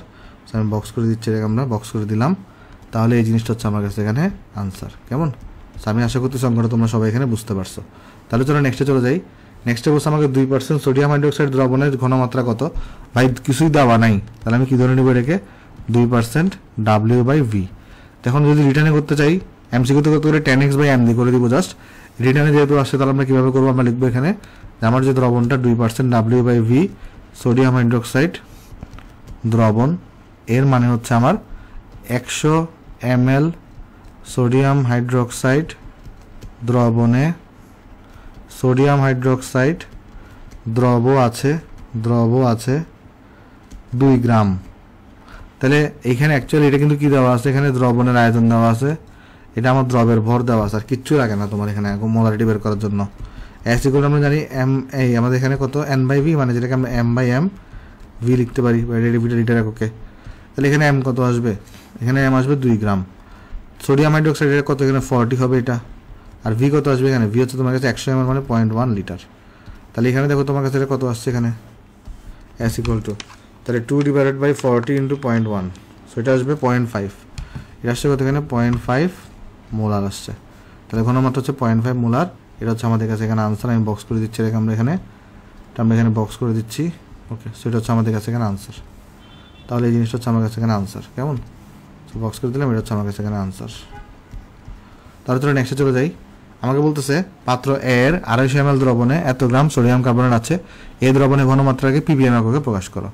আমি বক্স করে দিচ্ছি, এটাকে আমরা বক্স করে দিলাম। তাহলে এই জিনিসটা হচ্ছে আমার কাছে এখানে আনসার। কেমন? আমি আশা করতেছি অঙ্কটা তোমরা সবাই এখানে বুঝতে পারছো। তাহলে চলো নেক্সটে চলে যাই। নেক্সটে বলছে আমাকে 2% সোডিয়াম হাইড্রোক্সাইড দ্রবণের ঘনমাত্রা কত? ভাই কিছুই দেওয়া নাই, তাহলে আমি কি ধরে নেব এটাকে? 2% W/V। এখন যদি রিটার্নে করতে চাই, এমসিকিউতে করতে গেলে 10x/m দিয়ে করে দিব জাস্ট। রিটার্নে যেহেতু আসছে তাহলে আমরা কীভাবে করবো? আমরা লিখবো এখানে যে আমার যে দ্রবণটা 2% W/V সোডিয়াম হাইড্রোক্সাইড দ্রবণ, এর মানে হচ্ছে আমার 100 ml সোডিয়াম হাইড্রোক্সাইড দ্রবণে সোডিয়াম হাইড্রোক্সাইড দ্রব আছে 2 গ্রাম। তাহলে এখানে অ্যাকচুয়ালি এটা কিন্তু কি দেওয়া আছে? এখানে দ্রবণের আয়তন দেওয়া আছে, এটা আমার দ্রবের ভর দেওয়া আছে, আর কিচ্ছু লাগে না তোমার এখানে মোলারিটি বের করার জন্য। এস ইকুয়াল আমরা জানি এম, এই আমাদের এখানে কত? N/V, মানে যেটাকে আমরা M/M ভি লিখতে পারি লিটার এককে। তাহলে এখানে এম কত আসবে? এখানে এম আসবে 2 গ্রাম। সোডিয়াম হাইড্রোক্সাইড এটা কত? এখানে 40 হবে এটা। আর ভি কত আসবে? এখানে ভি হচ্ছে তোমার কাছে 100 ml মানে 0.1 লিটার। তাহলে এখানে দেখো তোমার কাছে এটা কত আসছে এখানে? এস ইকুয়াল টু, তাহলে 2 ডিভাইডেড বাই 40 ইন্টু 0.1, সো এটা আসবে 0.5। এটা আসছে কত? এখানে 0.5 মোলার আসছে। তাহলে ঘনমাত্রা হচ্ছে 0.5 মোলার। এটা হচ্ছে আমাদের কাছে এখানে আনসার। আমি বক্স করে দিচ্ছি এটাকে আমরা এখানে, বক্স করে দিচ্ছি। ওকে, সো এটা হচ্ছে আমাদের কাছে এখানে আনসার। তাহলে এই জিনিসটা হচ্ছে আমার কাছে এখানে আনসার। কেমন? সো বক্স করে দিলাম, এটা হচ্ছে আমার কাছে এখানে আনসার। তাহলে চলো নেক্সটে চলে যাই। আমাকে বলতেছে পাত্র এর 250 ml দ্রবণে এত গ্রাম সোডিয়াম কার্বনেট আছে, এই দ্রবণের ঘনমাত্রাকে ppm এককে প্রকাশ করো।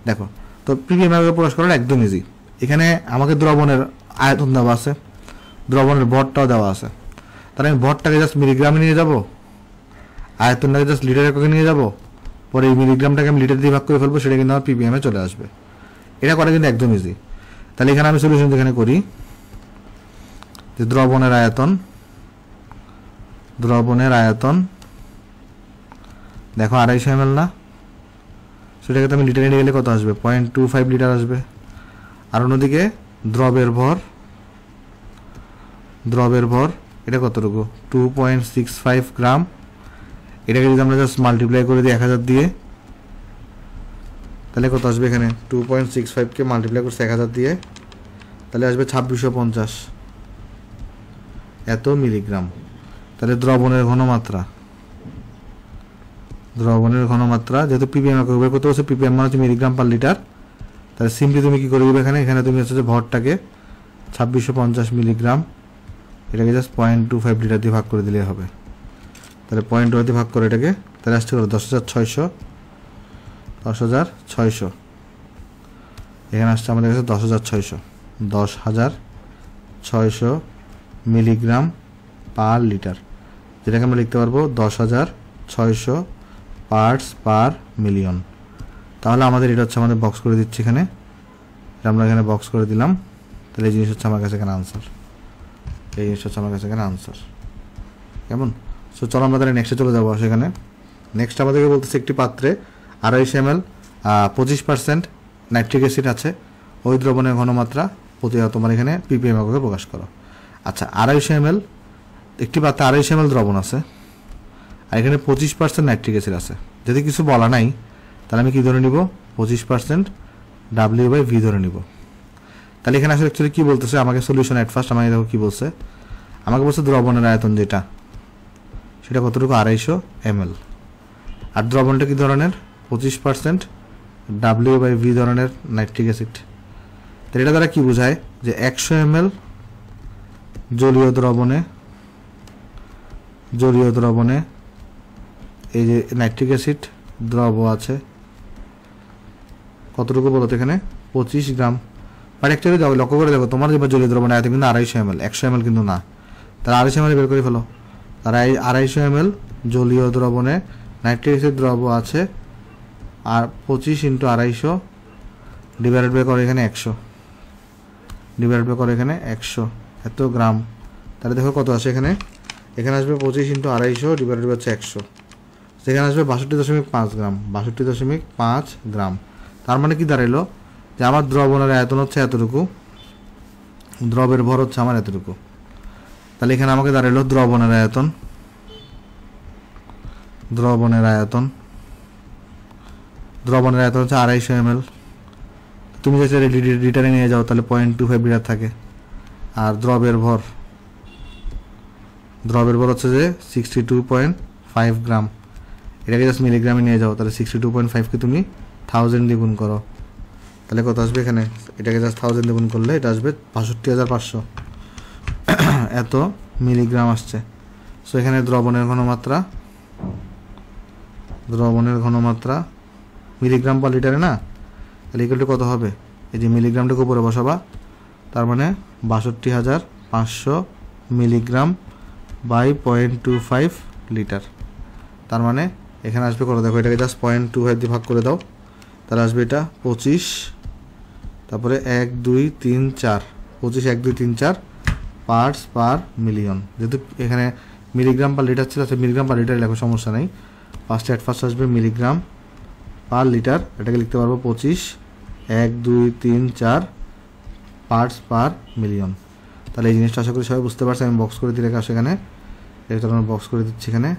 দেখো তো ppm এককে প্রকাশ করার একদম ইজি। এখানে আমাকে দ্রবণের আয়তন দেওয়া আছে, দ্রবণের ভরটাও দেওয়া আছে। তাহলে আমি ভরটাকে জাস্ট মিলিগ্রামে নিয়ে যাব, আয়তনটাকে জাস্ট লিটার এককে নিয়ে যাব, পরে এই মিলিগ্রামটাকে আমি লিটার দিয়ে ভাগ করে ফেলবো, সেটা কিন্তু আমার ppm এ চলে আসবে। এটা করা কিন্তু একদম ইজি। তাহলে এখানে আমি সলিউশন যেখানে করি যে দ্রবণের আয়তন দেখো 250 ml না, সেটাকে তো আমি লিটারে নিয়ে গেলে কত আসবে? 0.25 লিটার আসবে। আর অন্যদিকে দ্রবের ভর এটা কতটুকু? 2.65 গ্রাম। এটাকে যদি আমরা জাস্ট মাল্টিপ্লাই করে দিই 1000 দিয়ে, তাহলে কত আসবে এখানে 2.65কে মাল্টিপ্লাই করছে 1000 দিয়ে, তাহলে আসবে 2650 এত মিলিগ্রাম। তাহলে দ্রবণের ঘনমাত্রা যেহেতু ppm একক বের করতে বলছে, ppm মানে হচ্ছে মিলিগ্রাম পার লিটার, তাহলে সিম্পলি তুমি কি করে দিবে এখানে তুমি হচ্ছে যে ভরটাকে 2650 মিলিগ্রাম এটাকে জাস্ট 0.25 লিটার দিয়ে ভাগ করে দিলেই হবে। তাহলে 0.2 দিয়ে ভাগ করে এটাকে, তাহলে আসছে কত 10600 এখানে আসছে আমাদের কাছে 10600 মিলিগ্রাম পার লিটার, যেটাকে আমরা লিখতে পারবো 10600 পার্টস পার মিলিয়ন। তাহলে আমাদের এটা হচ্ছে আমাদের বক্স করে দিচ্ছি এখানে, আমরা এখানে বক্স করে দিলাম। তাহলে এই জিনিস হচ্ছে আমার কাছে এখানে আনসার, কেমন? সো চলো আমরা তাহলে নেক্সটে চলে যাবো। সেখানে নেক্সট আমাদেরকে বলতেছে একটি পাত্রে 250 ml 25% নাইট্রিক অ্যাসিড আছে, ওই দ্রবণের ঘনমাত্রা প্রতি তোমার এখানে ppm এককে প্রকাশ করো। আচ্ছা 250 ml একটি পাত্রে 250 ml দ্রবণ আছে, আর এখানে 25% নাইট্রিক অ্যাসিড আছে। যদি কিছু বলা নাই তাহলে আমি কি ধরে নিব 25% W/V ধরে নিব। তাহলে এখানে আসলে অ্যাকচুয়ালি কি বলতেছে আমাকে সলিউশন এট ফার্স্ট আমাকে দেখো কি বলছে, আমাকে বলছে দ্রবণের আয়তন যেটা সেটা কতটুকু 250 ml, আর দ্রবণটা কি ধরনের 25% W/V ধরনের নাইট্রিক অ্যাসিড। তাহলে এটা দ্বারা কি বোঝায় যে 100 ml জলীয় দ্রবণে এই যে নাইট্রিক অ্যাসিড দ্রব আছে কতটুকু বলো তো এখানে 25 গ্রাম। বাট অ্যাকচুয়ালি লক্ষ্য করে দেখো তোমার যে জলীয় দ্রবণের আয়তন কিন্তু 250 ml, 100 ml কিন্তু না। তারা 250 ml বের করে ফেলো, তারা এই 250 ml জলীয় দ্রবণে নাইট্রিক অ্যাসিড দ্রব আছে, আর 25 × 250 ডিভাইডেড বাই করে এখানে 100 এত গ্রাম। তাহলে দেখো কত আসে এখানে আসবে 25 × 250 ডিভাইডেড বাই 100, সেখানে আসবে 62.5 গ্রাম, 62.5 গ্রাম। তার মানে কি দাঁড়াইলো যে আমার দ্রবণের আয়তন হচ্ছে এতটুকু, দ্রবের ভর হচ্ছে আমার এতটুকু। তাহলে এখানে আমাকে দাঁড়াইলো দ্রবণের আয়তন হচ্ছে 250 ml। তুমি যদি লিটারে নিয়ে যাও তাহলে 0.25 লিটার থাকে, আর দ্রবের ভর হচ্ছে যে 62.5 গ্রাম। এটাকে জাস্ট মিলিগ্রামে নিয়ে যাও, তাহলে 62.5কে তুমি 1000 দিয়ে গুণ করো, তাহলে কত আসবে এখানে, এটাকে জাস্ট 1000 দিয়ে গুণ করলে এটা আসবে 62500 এত মিলিগ্রাম আসছে। সো এখানে দ্রবণের ঘনমাত্রা মিলিগ্রাম পার লিটারে না, তাহলে ইকুয়াল কত হবে, এই যে মিলিগ্রামটাকে উপরে বসাবা, তার মানে 62500 মিলিগ্রাম বাই 0.25 লিটার। তার মানে এখানে আসবে কত দেখো, এটাকে জাস্ট 0.25 দিয়ে ভাগ করে দাও, তাহলে আসবে এটা 25, তারপরে 1 2 3 4 25 1 2 3 4 পার্টস পার মিলিয়ন। যেহেতু এখানে মিলিগ্রাম পার লিটার ছিল, আচ্ছা মিলিগ্রাম পার লিটার লেখো, সমস্যা নেই। ফার্স্ট আসবে মিলিগ্রাম পার লিটার, এটাকে লিখতে পারবো 25 1 2 3 4 পার্টস পার মিলিয়ন। তাহলে এই জিনিসটা আশা করি সবাই বুঝতে পারছে। আমি বক্স করে দিলে সেখানে এটা আমরা বক্স করে দিচ্ছি, এখানে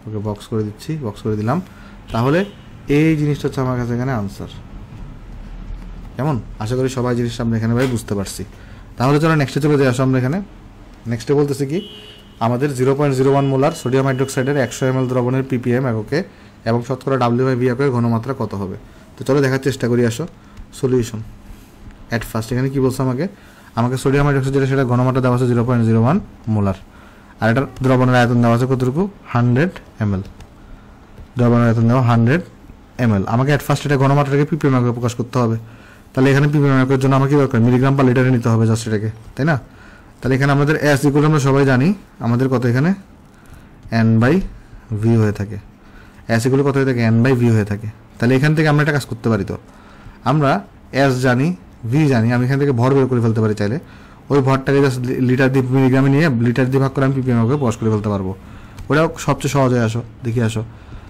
ওকে বক্স করে দিলাম। তাহলে এই জিনিসটা হচ্ছে আমার কাছে এখানে আনসার। কেমন? আশা করি সবাই জিনিসটা আমরা এখানে ভাই বুঝতে পারছি। তাহলে চলো নেক্সটে চলে যাই। আসো আমরা এখানে নেক্সটে বলতেছি কি, আমাদের 0.01 মোলার সোডিয়াম হাইড্রোক্সাইডের 100 ml দ্রবণের ppm এককে এবং শতকরা W/V এককের ঘনমাত্রা কত হবে। তো চলো দেখার চেষ্টা করি। আসো সলিউশন অ্যাট ফার্স্ট। এখানে কি বলছে আমাকে সোডিয়াম হাইড্রোক্সাইড যেটা সেটা ঘনমাত্রা দেওয়া আছে 0.01 মোলার, আর এটার দ্রবণের আয়তন দেওয়া আছে কতটুকু 100 ml। দ্রবণের আয়তন দেওয়া 100 ml। আমাকে অ্যাট ফার্স্ট এটা ঘনমাত্রাটাকে ppm এককে প্রকাশ করতে হবে। তাহলে এখানে ppm এককের জন্য আমাকে কি দরকার, মিলিগ্রাম পার লিটারে নিতে হবে জাস্ট এটাকে, তাই না? তাহলে এখানে আমাদের S ইকুয়াল আমরা সবাই জানি আমাদের কত, এখানে N/V হয়ে থাকে। S ইকুয়াল কত হয়ে থাকে, N/V হয়ে থাকে। তাহলে এখান থেকে আমরা একটা কাজ করতে পারি, তো আমরা S জানি, V জানি, আমি এখান থেকে ভর বের করে ফেলতে পারি চাইলে। ওই ভরটাকে জাস্ট লিটার দিয়ে মিলিগ্রামে নিয়ে লিটার দিয়ে ভাগ করে আমি ppm এককে প্রকাশ করে ফেলতে পারবো। ওটাও সবচেয়ে সহজ হয়। দেখি আসো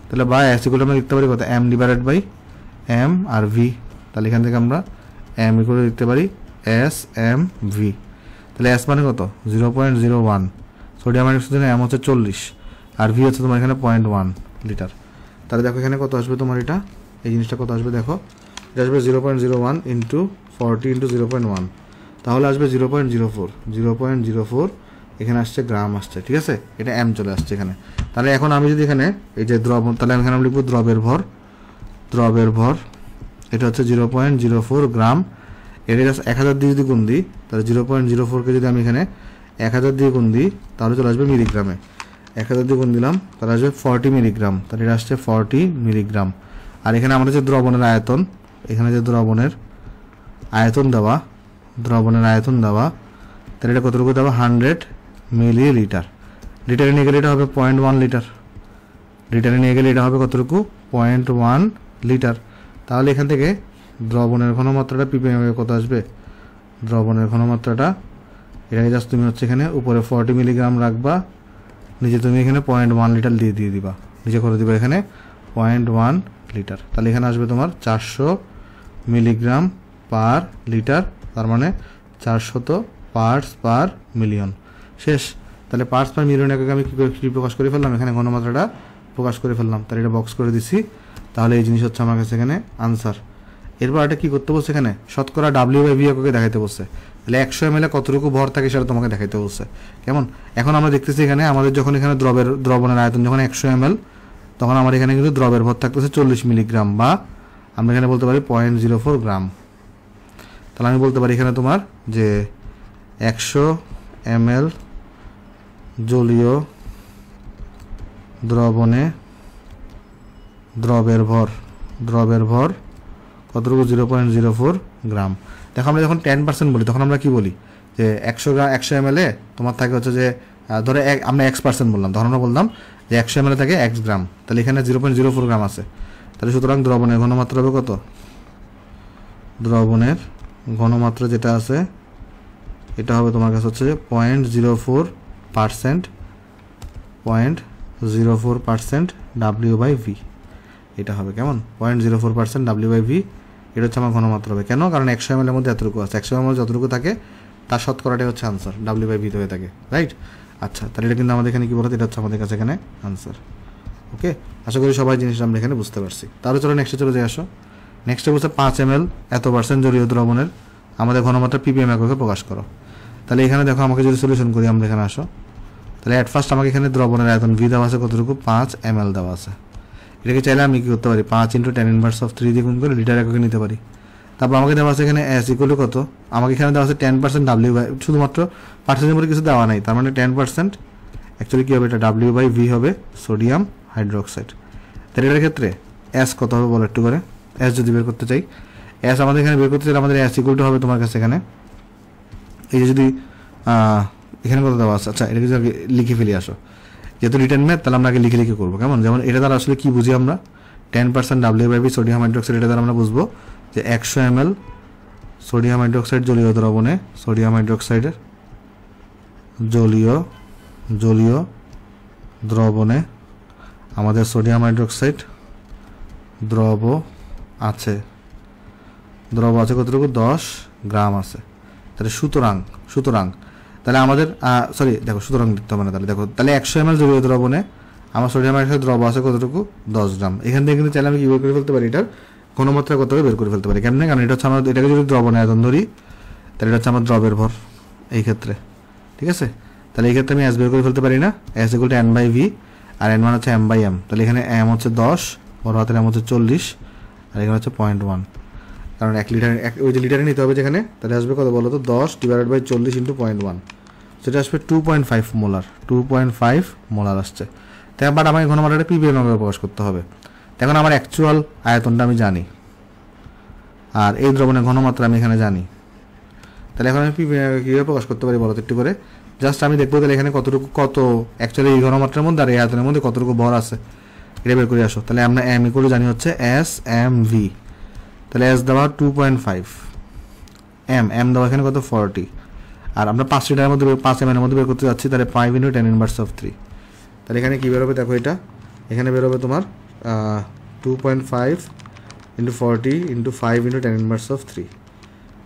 তাহলে বা S ইকুয়াল আমরা লিখতে পারি কত, M/M আর V। তাহলে এখান থেকে আমরা M ইকুয়াল লিখতে পারি S/M/V। তাহলে S মানে কত 0.01, সোডিয়াম হাইড্রোক্সাইডের M হচ্ছে 40, আর V হচ্ছে তোমার এখানে 0.1 লিটার। তাহলে দেখো এখানে কত আসবে তোমার, এটা এই জিনিসটা কত আসবে দেখো, এটা আসবে 0.01 ইন্টু 40 ইন্টু 0.1, তাহলে আসবে 0.04 এখানে আসছে গ্রাম আসছে, ঠিক আছে, এটা এম চলে আসছে এখানে। তাহলে এখন আমি যদি এখানে এই যে দ্রবণ, তাহলে এখানে আমি লিখবো দ্রবের ভর, এটা হচ্ছে 0.04 গ্রাম। এটা জাস্ট 1000 দিয়ে যদি গুণ দিই, তাহলে 0.04কে যদি আমি এখানে 1000 দিয়ে গুণ দিই তাহলে চলে আসবে মিলিগ্রামে। 1000 দিয়ে গুণ দিলাম তাহলে আসবে 40 মিলিগ্রাম, তাহলে এটা আসছে 40 মিলিগ্রাম। আর এখানে আমাদের যে দ্রবণের আয়তন, এখানে যে দ্রবণের আয়তন দেওয়া, তাহলে এটা কতটুকু দেওয়া, 100 মিলিলিটার। লিটারে নিয়ে গেলে এটা হবে 0.1 লিটার, লিটারে নিয়ে গেলে এটা হবে কতটুকু, 0.1 লিটার। তাহলে এখান থেকে দ্রবণের ঘনমাত্রাটা ppm কত আসবে, দ্রবণের ঘনমাত্রাটা, এটাকে জাস্ট তুমি হচ্ছে এখানে উপরে 40 মিলিগ্রাম রাখবা, নিচে তুমি এখানে 0.1 লিটার দিয়ে দিবা, নিচে করে দিবা এখানে 0.1 লিটার। তাহলে এখানে আসবে তোমার 400 মিলিগ্রাম পার লিটার, তার মানে 400 পার্টস পার মিলিয়ন। শেষ। তাহলে পার্টস পার মিলিয়ন এককে আমি কী প্রকাশ করে ফেললাম, এখানে ঘনমাত্রাটা প্রকাশ করে ফেললাম, তাহলে এটা বক্স করে দিছি। তাহলে এই জিনিস হচ্ছে আমার কাছে এখানে আনসার। এরপর এটা কী করতে বলছে, এখানে শতকরা W/V এককে দেখাইতে বলছে। তাহলে 100 ml কতটুকু ভর থাকে সেটা তোমাকে দেখাইতে বলছে। কেমন, এখন আমরা দেখতেছি এখানে আমাদের যখন এখানে দ্রবণের আয়তন যখন 100 ml, তখন আমার এখানে কিন্তু দ্রবের ভর থাকতেছে 40 মিলিগ্রাম, বা আমরা এখানে বলতে পারি 0.04 গ্রাম। তাহলে আমি বলতে পারি এখানে তোমার যে 100 ml জলীয় দ্রবণে দ্রবের ভর কতটুকু, 0.04 গ্রাম। দেখো আমরা যখন 10% বলি তখন আমরা কি বলি, যে 100 ml তোমার থাকে হচ্ছে যে ধরে আমরা X% বললাম, তখন আমরা বললাম যে 100 ml থাকে X গ্রাম। তাহলে এখানে 0.04 গ্রাম আছে। তাহলে সুতরাং দ্রবণের ঘনমাত্রা হবে কত, দ্রবণের ঘনমাত্রা যেটা আছে এটা হবে তোমার কাছে হচ্ছে 0.04% W/V, এটা হবে কেমন, 0.04% W/V, এটা হচ্ছে আমার ঘনমাত্রা হবে। কেন, কারণ 100 ml এর মধ্যে এতটুকু আছে, 100 ml যতটুকু থাকে তার শতকরাটাই হচ্ছে আনসার, W/V হয়ে থাকে, রাইট। আচ্ছা, তাহলে এটা কিন্তু আমাদের এখানে কি বলতো, এটা হচ্ছে আমাদের কাছে এখানে আনসার। ওকে, আশা করি সবাই জিনিসটা আমরা এখানে বুঝতে পারছি। তাহলে চলো নেক্সটে চলে যাই। আসো, নেক্সটে বলছে 5 ml এত % জলীয় দ্রবণের আমাদের ঘনমাত্রা ppm এককে প্রকাশ করো। তাহলে এখানে দেখো আমাকে যদি সলিউশন করি আমরা, এখানে আসো, তাহলে অ্যাট ফার্স্ট আমাকে এখানে দ্রবণের আয়তন V দেওয়া আছে কতটুকু, 5 ml দেওয়া আছে। এটাকে চাইলে আমি কি করতে পারি, 5 × 10⁻³ দিয়ে গুণ করে লিটার এককে নিতে পারি। তারপর আমাকে দেওয়া আছে এখানে S = কত, আমাকে এখানে দেওয়া আছে 10% W/V, শুধুমাত্র পার্সেন্টের মধ্যে কিছু দেওয়া নাই, তার মানে 10%। অ্যাকচুয়ালি কী হবে, এটা W/V হবে সোডিয়াম হাইড্রোক্সাইড। তাহলে এটার ক্ষেত্রে S কত হবে বলো একটু করে, S যদি বের করতে চাই, S আমাদের এখানে বের করতে চাইলে আমাদের S = হবে তোমার কাছে এখানে, এই যে যদি এখানে কত দেওয়া আছে, আচ্ছা এটাকে যদি লিখে ফেলি। আসো, যেহেতু রিটার্ন ম্যাথ তাহলে আমরা আগে লিখে করবো, কেমন, যেমন এটা দ্বারা আসলে কি বুঝি আমরা, 10% W/V সোডিয়াম হাইড্রোক্সাইড, এটা দ্বারা আমরা বুঝবো যে 100 ml সোডিয়াম হাইড্রোক্সাইড জলীয় দ্রবণে, সোডিয়াম হাইড্রোক্সাইডের জলীয় দ্রবণে আমাদের সোডিয়াম হাইড্রোক্সাইড দ্রব আছে কতটুকু, 10 গ্রাম আছে। তাহলে সুতরাং তাহলে আমাদের সরি দেখো, সুতরাং লিখতে হবে না, তাহলে দেখো, তাহলে 100 ml জলীয় দ্রবণে আমার সোডিয়াম হাইড্রোক্সাইড দ্রব আছে কতটুকু, 10 গ্রাম। এখান থেকে কিন্তু চাইলে আমি কি বের করে ফেলতে পারি, এটার ঘনমাত্রা কত হবে বের করে ফেলতে পারি। কেমনে, কারণ এটা হচ্ছে আমরা এটাকে যদি দ্রবণের আয়তন ধরি তাহলে এটা হচ্ছে আমার দ্রবের ভর এই ক্ষেত্রে, ঠিক আছে। তাহলে এই ক্ষেত্রে আমি S বের করে ফেলতে পারি না, S = N/V, আর N হচ্ছে M/M। তাহলে এখানে M হচ্ছে 10, বড় হাতের M হচ্ছে 40, আর এখানে হচ্ছে 0.1, কারণ 1 লিটার ওই যে লিটারে নিতে হবে যেখানে, তাহলে আসবে কত বলো তো, 10 / 40 × 0.1, সেটা আসবে 2.5 মোলার, 2.5 মোলার আসছে। তাই বাট আমাকে ঘনমাত্রাটা ppm এ প্রকাশ করতে হবে। এখন আমার অ্যাকচুয়াল আয়তনটা আমি জানি, আর এই দ্রবণের ঘনমাত্রা আমি এখানে জানি। তাহলে এখন আমি ppm কীভাবে প্রকাশ করতে পারি বলো একটু করে, জাস্ট আমি দেখবো তাহলে এখানে কত অ্যাকচুয়ালি এই ঘনমাত্রার মধ্যে আর এই আয়তনের মধ্যে কতটুকু ভর আছে এটা বের করে আসো। তাহলে আমরা M = জানি হচ্ছে SMV, তাহলে S দেওয়া 2.5, M দেওয়া এখানে কত 40, আর আমরা 5 লিটারের মধ্যে 5 ml এর মধ্যে বের করতে যাচ্ছি, তাহলে 5 × 10⁻³ তাহলে এখানে কী বেরোবে দেখো, এটা এখানে বেরোবে তোমার 2.5 × 40 × 5 × 10⁻³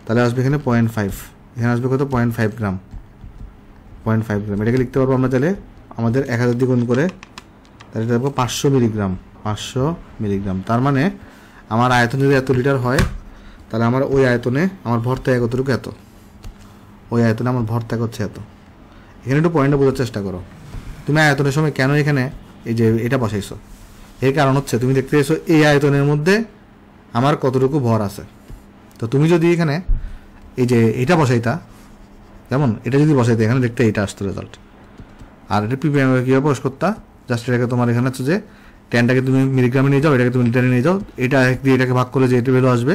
তাহলে আসবে এখানে 0.5, এখানে আসবে কত 0.5 গ্রাম, 0.5 গ্রাম। এটাকে লিখতে পারবো আমরা তাহলে আমাদের 1000 দিয়ে গুণ করে তাহলে এটা দেখবো 500 মিলিগ্রাম, 500 মিলিগ্রাম। তার মানে আমার আয়তন যদি এত লিটার হয়, তাহলে আমার ওই আয়তনে আমার ভর ত্যাগ কতটুকু, এত। ওই আয়তনে আমার ভর ত্যাগ হচ্ছে এত। এখানে একটু পয়েন্টটা বোঝার চেষ্টা করো। তুমি আয়তনের সময় কেন এখানে এই যে এটা বসাইছো, এর কারণ হচ্ছে তুমি দেখতে চাইছো এই আয়তনের মধ্যে আমার কতটুকু ভর আছে। তো তুমি যদি এখানে এই যে এটা বসাইতা, যেমন এটা যদি বসাইতে, এখানে দেখতে এটা আসতো রেজাল্ট। আর এটা পিপিএম কীভাবে প্রকাশ করতা, জাস্ট এটাকে তোমার এখানে হচ্ছে যে 10টাকে তুমি মিলিগ্রামে নিয়ে যাও, এটাকে তুমি লিটারে নিয়ে যাও, এটা এক দিয়ে এটাকে ভাগ করলে যে এটা ভ্যালু আসবে,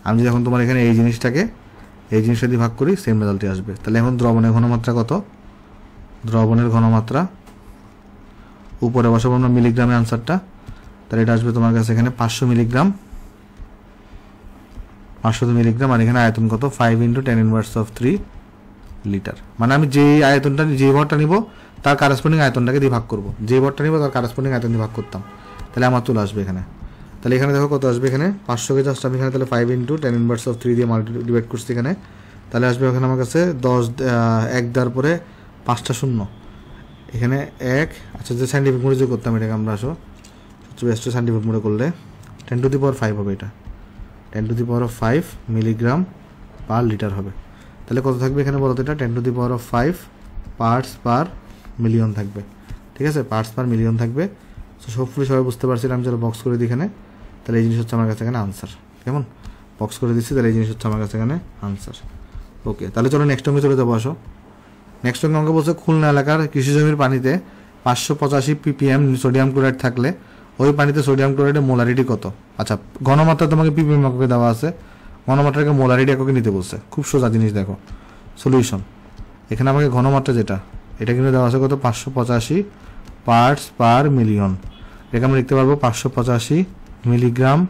আমি যখন তোমার এখানে এই জিনিসটা দিয়ে ভাগ করি, সেম রেজাল্টই আসবে। তাহলে এখন দ্রবণের ঘনমাত্রা কত, দ্রবণের ঘনমাত্রা উপরে বসাবো আমরা মিলিগ্রামে আনসারটা, তাহলে এটা আসবে তোমার কাছে এখানে 500 মিলিগ্রাম, 500 মিলিগ্রাম। আর এখানে আয়তন কত, 5 × 10⁻³ লিটার। মানে আমি যে আয়তনটা, যে ভরটা নিব তার কারেসপন্ডিং আয়তনটাকে দিয়ে ভাগ করবো, যে ভরটা নিব তার কারেসপন্ডিং আয়তন দিয়ে ভাগ করতাম, তাহলে আমার চলে আসবে এখানে। তাহলে এখানে দেখো কত আসবে, এখানে 500কে জাস্ট আমি এখানে তাহলে 5 × 10⁻³ দিয়ে ডিভাইড করছি এখানে, তাহলে আসবে ওখানে আমার কাছে 1 দেওয়ার পরে 5টা শূন্য, এখানে 1। আচ্ছা, যে সাইন্টিফিক মোডে যে করতাম এটাকে আমরা আসো সবচেয়ে বেস্ট সাইন্টিফিক মোডে করলে 10⁵ হবে, এটা 10⁵ মিলিগ্রাম পার লিটার হবে। তাহলে কত থাকবে এখানে বলতো, এটা 10⁵ পার্টস পার মিলিয়ন থাকবে। ঠিক আছে, পার্টস পার মিলিয়ন থাকবে। সো হোপফুলি সবাই বুঝতে পারছিলাম। আমি চলো বক্স করে দিই এখানে, তাহলে এই জিনিস হচ্ছে আমার কাছে এখানে আনসার। কেমন, বক্স করে দিচ্ছি, তাহলে এই জিনিস হচ্ছে আমার কাছে এখানে আনসার। ওকে, তাহলে চলো নেক্সট অঙ্কে চলে যাবো। আসো, নেক্সট অঙ্ক বলছে খুলনা এলাকার কৃষি জমির পানিতে 585 ppm সোডিয়াম ক্লোরাইড থাকলে ওই পানিতে সোডিয়াম ক্লোরাইডের মোলারিটি কত। আচ্ছা, ঘনমাত্রা তোমাকে ppm এককে দেওয়া আছে, ঘনমাত্রাকে মোলারিটি এককে নিতে বলছে। খুব সোজা জিনিস, দেখো সলিউশন। এখানে আমাকে ঘনমাত্রা যেটা, এটা কিন্তু দেওয়া আছে কত, 585 পার্টস পার মিলিয়ন। এটাকে আমরা লিখতে পারবো 585 মিলিগ্রাম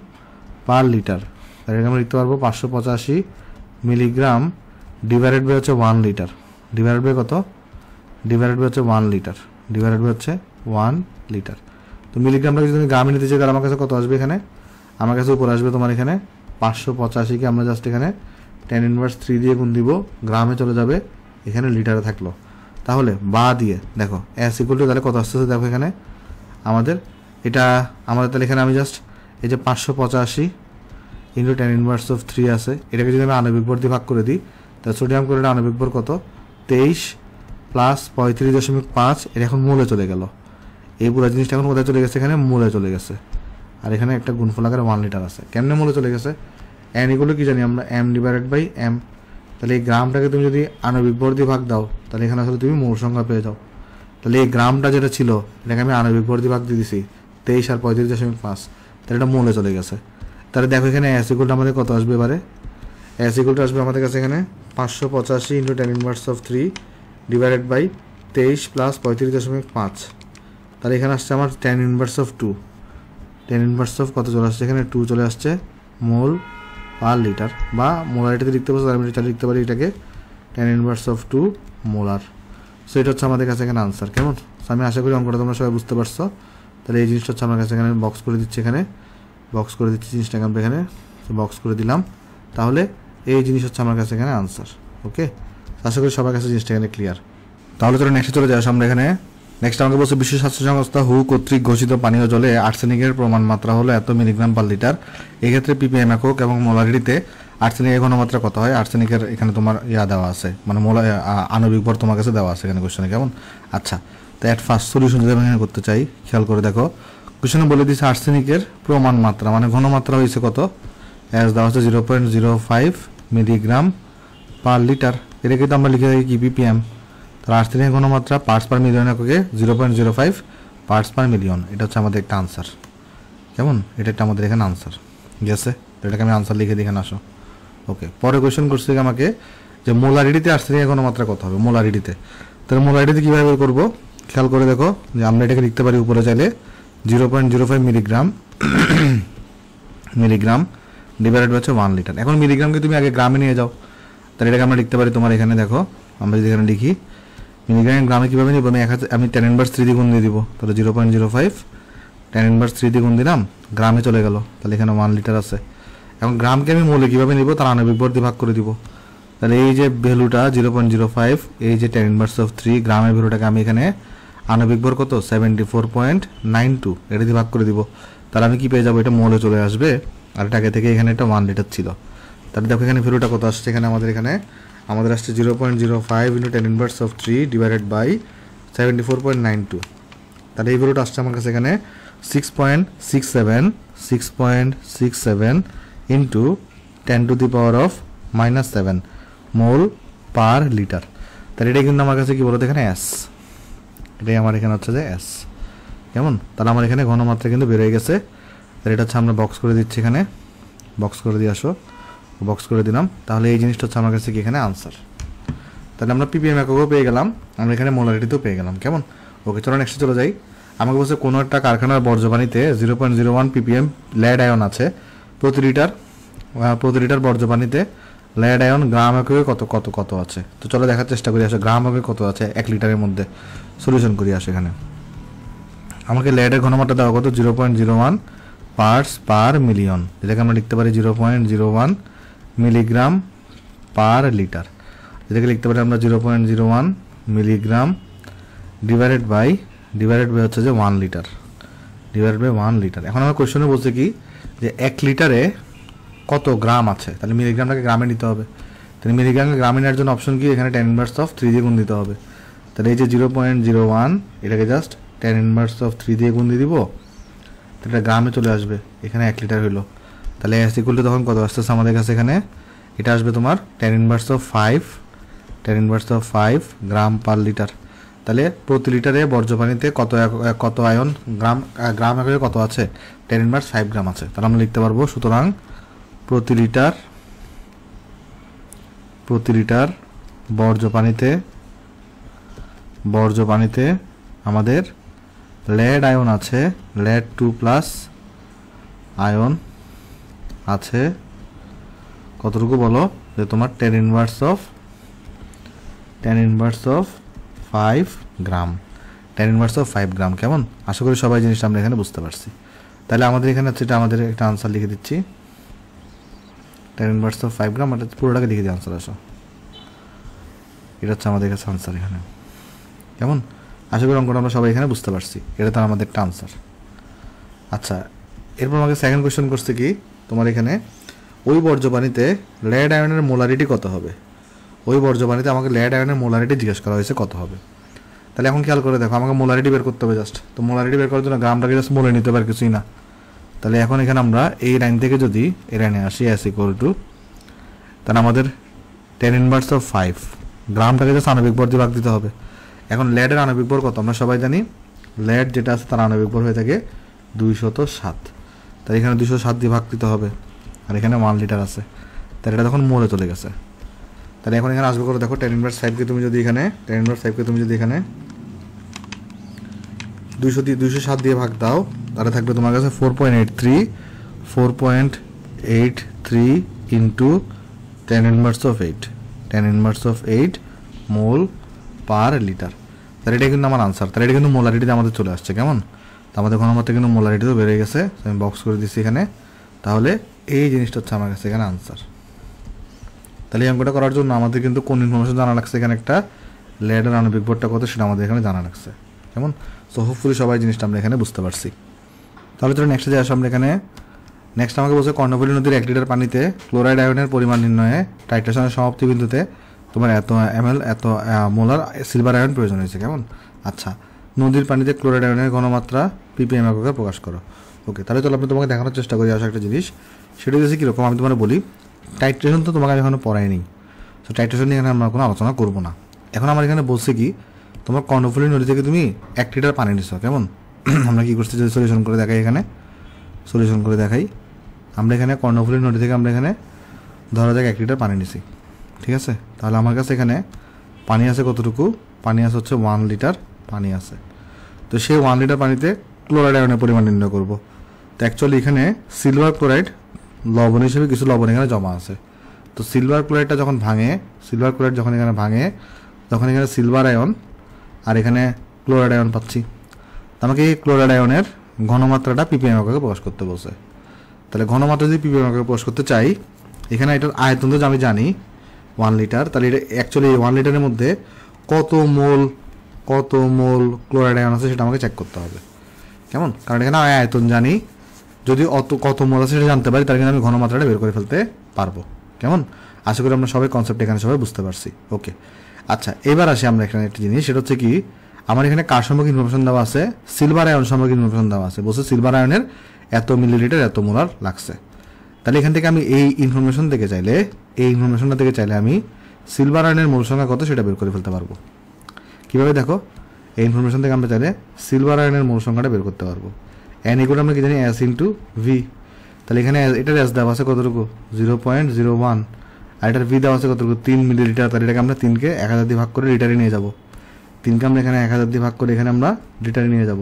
পার লিটার। এটাকে আমরা লিখতে পারবো 585 মিলিগ্রাম ডিভাইডেড বাই হচ্ছে 1 লিটার। ডিভাইডেড বাই কত, ডিভাইডেড বাই হচ্ছে 1 লিটার, ডিভাইডেড বাই হচ্ছে 1 লিটার। তো মিলিগ্রামটা যদি তুমি গ্রামে নিতে চাই, তাহলে আমার কাছে কত আসবে, এখানে আমার কাছে উপরে আসবে তোমার এখানে 585কে আমরা জাস্ট এখানে 10⁻³ দিয়ে গুণ দিব, গ্রামে চলে যাবে, এখানে লিটারে থাকলো। তাহলে বা দিয়ে দেখো S = তাহলে কত আসতেছে, দেখো এখানে আমাদের এটা আমাদের, তাহলে এখানে আমি জাস্ট এই যে 585 × 10⁻³ আছে, এটাকে যদি আমি আণবিক ভর দিয়ে ভাগ করে দিই, তাহলে সোডিয়াম ক্লোরাইড আণবিক ভর কত, 23 + 35.5। এটা এখন মোলে চলে গেল, এই পুরো জিনিসটা এখন কোথায় চলে গেছে, এখানে মোলে চলে গেছে। আর এখানে একটা গুণফল আকারে 1 লিটার আছে। কেমনে মোলে চলে গেছে, n = কি জানি আমরা, m/m। তাহলে এই গ্রামটাকে তুমি যদি আণবিক ভর দিয়ে ভাগ দাও, তাহলে এখানে আসলে তুমি মোল সংখ্যা পেয়ে যাও। তাহলে এই গ্রামটা যেটা ছিল, এটাকে আমি আণবিক ভর দিয়ে ভাগ দিয়ে দিছি 23 আর 35.5, তাহলে এটা মোলে চলে গেছে। তাহলে দেখো এখানে S = আমাদের কত আসবে, এবারে S = আসবে আমাদের কাছে এখানে 585 × 10⁻³ ডিভাইডেড বাই 23 + 35.5। তাহলে এখানে আসছে আমার 10⁻²। 10⁻² কত চলে আসছে, এখানে 2 চলে আসছে মোল পার লিটার, বা মোলারিটিতে লিখতে পারছি, আমি এটা লিখতে পারি এটাকে 10⁻² মোলার। সো এটা হচ্ছে আমাদের কাছে এখানে আনসার। কেমন, আমি আশা করি অঙ্কটা তোমরা সবাই বুঝতে পারছো। তাহলে এই জিনিসটা হচ্ছে আমার কাছে এখানে বক্স করে দিচ্ছি, এখানে বক্স করে দিচ্ছি জিনিসটাকে আমরা এখানে বক্স করে দিলাম। তাহলে এই জিনিস হচ্ছে আমার কাছে এখানে আনসার। ওকে, আশা করি সবার কাছে জিনিসটা এখানে ক্লিয়ার। তাহলে চলো নেক্সটে চলে যাই। আমরা এখানে নেক্সট আমাকে বলছে বিশ্ব স্বাস্থ্য সংস্থা হু কর্তৃক ঘোষিত পানীয় জলে আর্সেনিকের প্রমাণ মাত্রা হলো এত মিলিগ্রাম পার লিটার। এক্ষেত্রে ppm একক এবং মোলারিটিতে আর্সেনিকের ঘনমাত্রা কত হয়। আর্সেনিকের এখানে তোমার দেওয়া আছে, মানে আণবিক ভর তোমার কাছে দেওয়া আছে এখানে কোশ্চেনে। কেমন, আচ্ছা, তো এট ফার্স্ট সলিউশন যদি আমি এখানে করতে চাই, খেয়াল করে দেখো কোশ্চেনে বলে দিচ্ছে আর্সেনিকের প্রমাণ মাত্রা, মানে ঘনমাত্রা হয়েছে কত, এস দেওয়া হচ্ছে 0.05 মিলিগ্রাম পার লিটার। এটা কিন্তু আমরা লিখে রাখি কি, ppm। তাহলে আর্সেনিকের ঘনমাত্রা পার্টস পার মিলিয়ন এককে 0.05 পার্টস পার মিলিয়ন। এটা হচ্ছে আমাদের একটা আনসার। কেমন, এটা একটা আমাদের এখানে আনসার। ঠিক আছে, এটাকে আমি আনসার লিখে দিই, এখানে আসো। ওকে, পরে কোয়েশ্চেন করছে আমাকে যে মোলারিটিতে আর্সেনিকের ঘনমাত্রা কত হবে, মোলারিটিতে। তাহলে মোলারিটিতে কীভাবে বের করবো, খেয়াল করে দেখো যে আমরা এটাকে লিখতে পারি উপরে চাইলে 0.05 মিলিগ্রাম ডিভাইডেড হচ্ছে 1 লিটার। এখন মিলিগ্রামকে তুমি আগে গ্রামে নিয়ে যাও, তাহলে এটাকে আমরা লিখতে পারি তোমার এখানে দেখো, আমরা যদি এখানে লিখি মিলিগ্রাম গ্রামে কীভাবে নিব, আমি 10⁻³ দিয়ে গুণ দিয়ে দিব। তাহলে 0.05 10⁻³ দিয়ে গুণ দিলাম, গ্রামে চলে গেল, তাহলে এখানে 1 লিটার আছে। এখন গ্রামকে আমি মোলে কীভাবে নিব, তার আণবিক ভর দিয়ে ভাগ করে দিব। তাহলে এই যে ভ্যালুটা 0.05, এই যে 10⁻³ গ্রামের ভ্যালুটাকে আমি এখানে আণবিক ভর কত 74.92, এটা দিয়ে ভাগ করে দিব, তাহলে আমি কি পেয়ে যাবো, এটা মোলে চলে আসবে। আর এটা আগে থেকে এখানে এটা 1 লিটার ছিল, তাহলে দেখো এখানে ভ্যালুটা কত আসছে, এখানে আমাদের আসছে 0.05 × 10⁻³ ডিভাইডেড বাই 74.92, তাহলে এই ভ্যালুটা আসছে আমার কাছে এখানে 6.67 ইন্টু 10⁻⁻7 মোল পার লিটার। তাহলে এটা কিন্তু আমার কাছে কি বলতো এখানে এস, এটাই আমার এখানে হচ্ছে যে এস, কেমন? তাহলে আমার এখানে ঘনমাত্রা কিন্তু বেড়ে গেছে। তাহলে এটা হচ্ছে আমরা বক্স করে দিচ্ছি, এখানে বক্স করে দিয়ে আসো, বক্স করে দিলাম। তাহলে এই জিনিসটা হচ্ছে আমার কাছে কি এখানে আনসার। তাহলে আমরা পিপিএম এককও পেয়ে গেলাম, আমরা এখানে মোলারিটিতেও পেয়ে গেলাম, কেমন? ওকে, চলো নেক্সটে চলে যাই। আমাকে বলছে কোনো একটা কারখানার বর্জ্য পানিতে 0.01 ppm লেড আয়ন আছে প্রতি লিটার বর্জ্য পানিতে লেড আয়ন গ্রাম এককে কত কত কত আছে। তো চলো দেখার চেষ্টা করি আসলে গ্রাম এককে কত আছে 1 লিটারের মধ্যে, সলিউশন করি আসে। এখানে আমাকে লেডের ঘনমাত্রা দেওয়া কত 0.01 পার্টস পার মিলিয়ন, যেটাকে আমরা লিখতে পারি 0.01 মিলিগ্রাম পার লিটার, যেটাকে লিখতে পারি আমরা 0.01 মিলিগ্রাম ডিভাইডেড বাই হচ্ছে যে 1 লিটার, ডিভাইডেড বাই 1 লিটার। এখন আমার কোয়েশ্চনে বলছে কি যে 1 লিটারে কত গ্রাম আছে, তাহলে মিলিগ্রামটাকে গ্রামে নিতে হবে। তাহলে মিলিগ্রামকে গ্রামে নেওয়ার জন্য অপশন কি, এখানে 10⁻³ দিয়ে গুণ দিতে হবে। তাহলে এই যে 0.01 এটাকে জাস্ট 10⁻³ দিয়ে গুণ দিয়ে দিব, তাহলে এটা গ্রামে চলে আসবে, এখানে 1 লিটার হইলো। তাহলে এস ইকুয়াল টু তখন কত আসতেছে আমাদের কাছে, এখানে এটা আসবে তোমার 10⁻⁵ গ্রাম পার লিটার। তাহলে প্রতি লিটারে বর্জ্য পানিতে কত আয়ন গ্রাম এককে কত আছে 10⁻⁵ গ্রাম আছে। তাহলে আমরা লিখতে পারবো সুতরাং প্রতি লিটার বর্জ্য পানিতে আমাদের লেড আয়ন আছে, লেড 2+ আয়ন আছে কতটুকু বলো, যে তোমার 10⁻⁵ গ্রাম, 10⁻⁵ গ্রাম, কেমন? আশা করি সবাই জিনিসটা আমরা এখানে বুঝতে পারছি। তাহলে আমাদের এখানে হচ্ছে এটা আমাদের একটা আনসার লিখে দিচ্ছি 10⁻⁵ গ্রাম, এটা পুরোটাকে লিখে দিয়ে আনসার আসো, এটা হচ্ছে আমাদের কাছে আনসার এখানে, কেমন? আশা করি অঙ্কটা আমরা সবাই এখানে বুঝতে পারছি, এটা তার আমাদের একটা আনসার। আচ্ছা, এরপর আমাকে সেকেন্ড কোয়েশ্চেন করছে কি, তোমার এখানে ওই বর্জ্য পানিতে লেড আয়নের মোলারিটি কত হবে, ওই বর্জ্য পানিতে আমাকে লেড আয়নের মোলারিটি জিজ্ঞেস করা হয়েছে কত হবে। তাহলে এখন খেয়াল করে দেখো, আমাকে মোলারিটি বের করতে হবে জাস্ট, তো মোলারিটি বের করার জন্য গ্রামটাকে জাস্ট মোলে নিতে পারে, কিছুই না। তাহলে এখন এখানে আমরা এই লাইন থেকে যদি এই লাইনে আসি এস ইকুয়াল টু, তাহলে আমাদের 10⁻⁵ গ্রামটাকে জাস্ট আণবিক ভর দিয়ে ভাগ দিতে হবে। এখন লেডের আণবিক ভর কত আমরা সবাই জানি, লেড যেটা আছে তার আণবিক ভর হয়ে থাকে 207, তাই এখানে 207 দিয়ে ভাগ দিতে হবে, আর এখানে 1 লিটার আছে, তাহলে এটা তখন মোলে চলে গেছে। তাহলে এখন এখানে আসবে করে দেখো 10⁻⁵কে তুমি যদি এখানে 207 দিয়ে ভাগ দাও, তাহলে থাকবে তোমার কাছে 4.83 ইন্টু 10⁻⁸ মোল পার লিটার। তাহলে এটা কিন্তু আমার আনসার, তাহলে এটা কিন্তু মোলারিটিতে আমাদের চলে আসছে, কেমন? তো আমাদের ঘনমাত্রা কিন্তু মোলারিটিতেও বেড়ে গেছে, আমি বক্স করে দিচ্ছি এখানে। তাহলে এই জিনিসটা হচ্ছে আমার কাছে এখানে আনসার। তাহলে এই অঙ্কটা করার জন্য আমাদের কিন্তু কোন ইনফরমেশন জানা লাগছে, এখানে একটা লেডের আণবিক ভরটা কত সেটা আমাদের এখানে জানা লাগছে, কেমন? সো হোপফুলি সবাই জিনিসটা আমরা এখানে বুঝতে পারছি। তাহলে চলো নেক্সটে যাই আসো আমরা এখানে। নেক্সট আমাকে বলছে কর্ণফুলী নদীর 1 লিটার পানিতে ক্লোরাইড আয়নের পরিমাণ নির্ণয়ে টাইট্রেশনের সমাপ্তি বিন্দুতে তোমার এত ml এত মোলার সিলভার আয়ন প্রয়োজন হয়েছে, কেমন? আচ্ছা, নদীর পানিতে ক্লোরাইড আয়নের ঘনমাত্রা ppm এককে প্রকাশ করো। ওকে, তাহলে চলো আমি তোমাকে দেখানোর চেষ্টা করি আসো একটা জিনিস, সেটা হচ্ছে কীরকম আমি তোমাকে বলি। টাইট্রেশন তো তোমাকে আমি এখনো পড়াইনি, সো টাইট্রেশন নিয়ে এখানে আমরা কোনো আলোচনা করবো না। এখন আমার এখানে বলছে কি, তোমার কর্ণফুলী নদী থেকে তুমি 1 লিটার পানি নিছো, কেমন? আমরা কী করছি যদি সলিউশন করে দেখাই, এখানে সলিউশন করে দেখাই। আমরা এখানে কর্ণফুলী নদী থেকে আমরা এখানে ধরা যাক 1 লিটার পানি নিছি, ঠিক আছে? তাহলে আমার কাছে এখানে পানি আছে কতটুকু, পানি আছে হচ্ছে 1 লিটার পানি আছে। তো সেই 1 লিটার পানিতে ক্লোরাইড আয়নের পরিমাণ নির্ণয় করবো। তো অ্যাকচুয়ালি এখানে সিলভার ক্লোরাইড লবণ হিসেবে কিছু লবণ এখানে জমা আছে। তো সিলভার ক্লোরাইডটা যখন ভাঙে, সিলভার ক্লোরাইড যখন এখানে ভাঙে, তখন এখানে সিলভার আয়ন আর এখানে ক্লোরাইড আয়ন পাচ্ছি। আমাকে এই ক্লোরাইড আয়নের ঘনমাত্রাটা ppm এককে প্রকাশ করতে বলছে। তাহলে ঘনমাত্রা যদি ppm এককে প্রকাশ করতে চাই, এখানে এটার আয়তন তো আমি জানি 1 লিটার, তাহলে এটা অ্যাকচুয়ালি 1 লিটারের মধ্যে কত মোল কত মোল ক্লোরাইড আয়ন আছে সেটা আমাকে চেক করতে হবে, কেমন? কারণ এখানে আমি আয়তন জানি, যদি কত মোল আছে সেটা জানতে পারি তাহলে কিন্তু আমি ঘনমাত্রাটা বের করে ফেলতে পারবো, কেমন? আশা করি আমরা সবাই কনসেপ্ট এখানে সবাই বুঝতে পারছি। ওকে, আচ্ছা এবার আসি আমরা এখানে একটা জিনিস, সেটা হচ্ছে কি আমার এখানে কার সম্পর্কে ইনফরমেশন দেওয়া আছে, সিলভার আয়ন সম্পর্কে ইনফরমেশন দেওয়া আছে। বলছে সিলভার আয়নের এত মিলিলিটার এত মোলার লাগছে। তাহলে এখান থেকে আমি এই ইনফরমেশন থেকে চাইলে আমি সিলভার আয়নের মোল সংখ্যা কত সেটা বের করে ফেলতে পারবো। কীভাবে দেখো, এই ইনফরমেশন থেকে আমরা চাইলে সিলভার আয়নের মোল সংখ্যাটা বের করতে পারবো। এন ইকুয়াল আমরা কি জানি এস ইন্টু ভি। তাহলে এখানে এটার এস দেওয়া আছে কতটুকু 0.01, আর এটার ভি দেওয়া আছে কতটুকু 3 মিলিলিটার। তাহলে এটাকে আমরা 3কে 1000 দিয়ে ভাগ করে লিটারে নিয়ে যাব। 3কে আমরা এখানে 1000 দিয়ে ভাগ করে এখানে আমরা লিটারে নিয়ে যাব।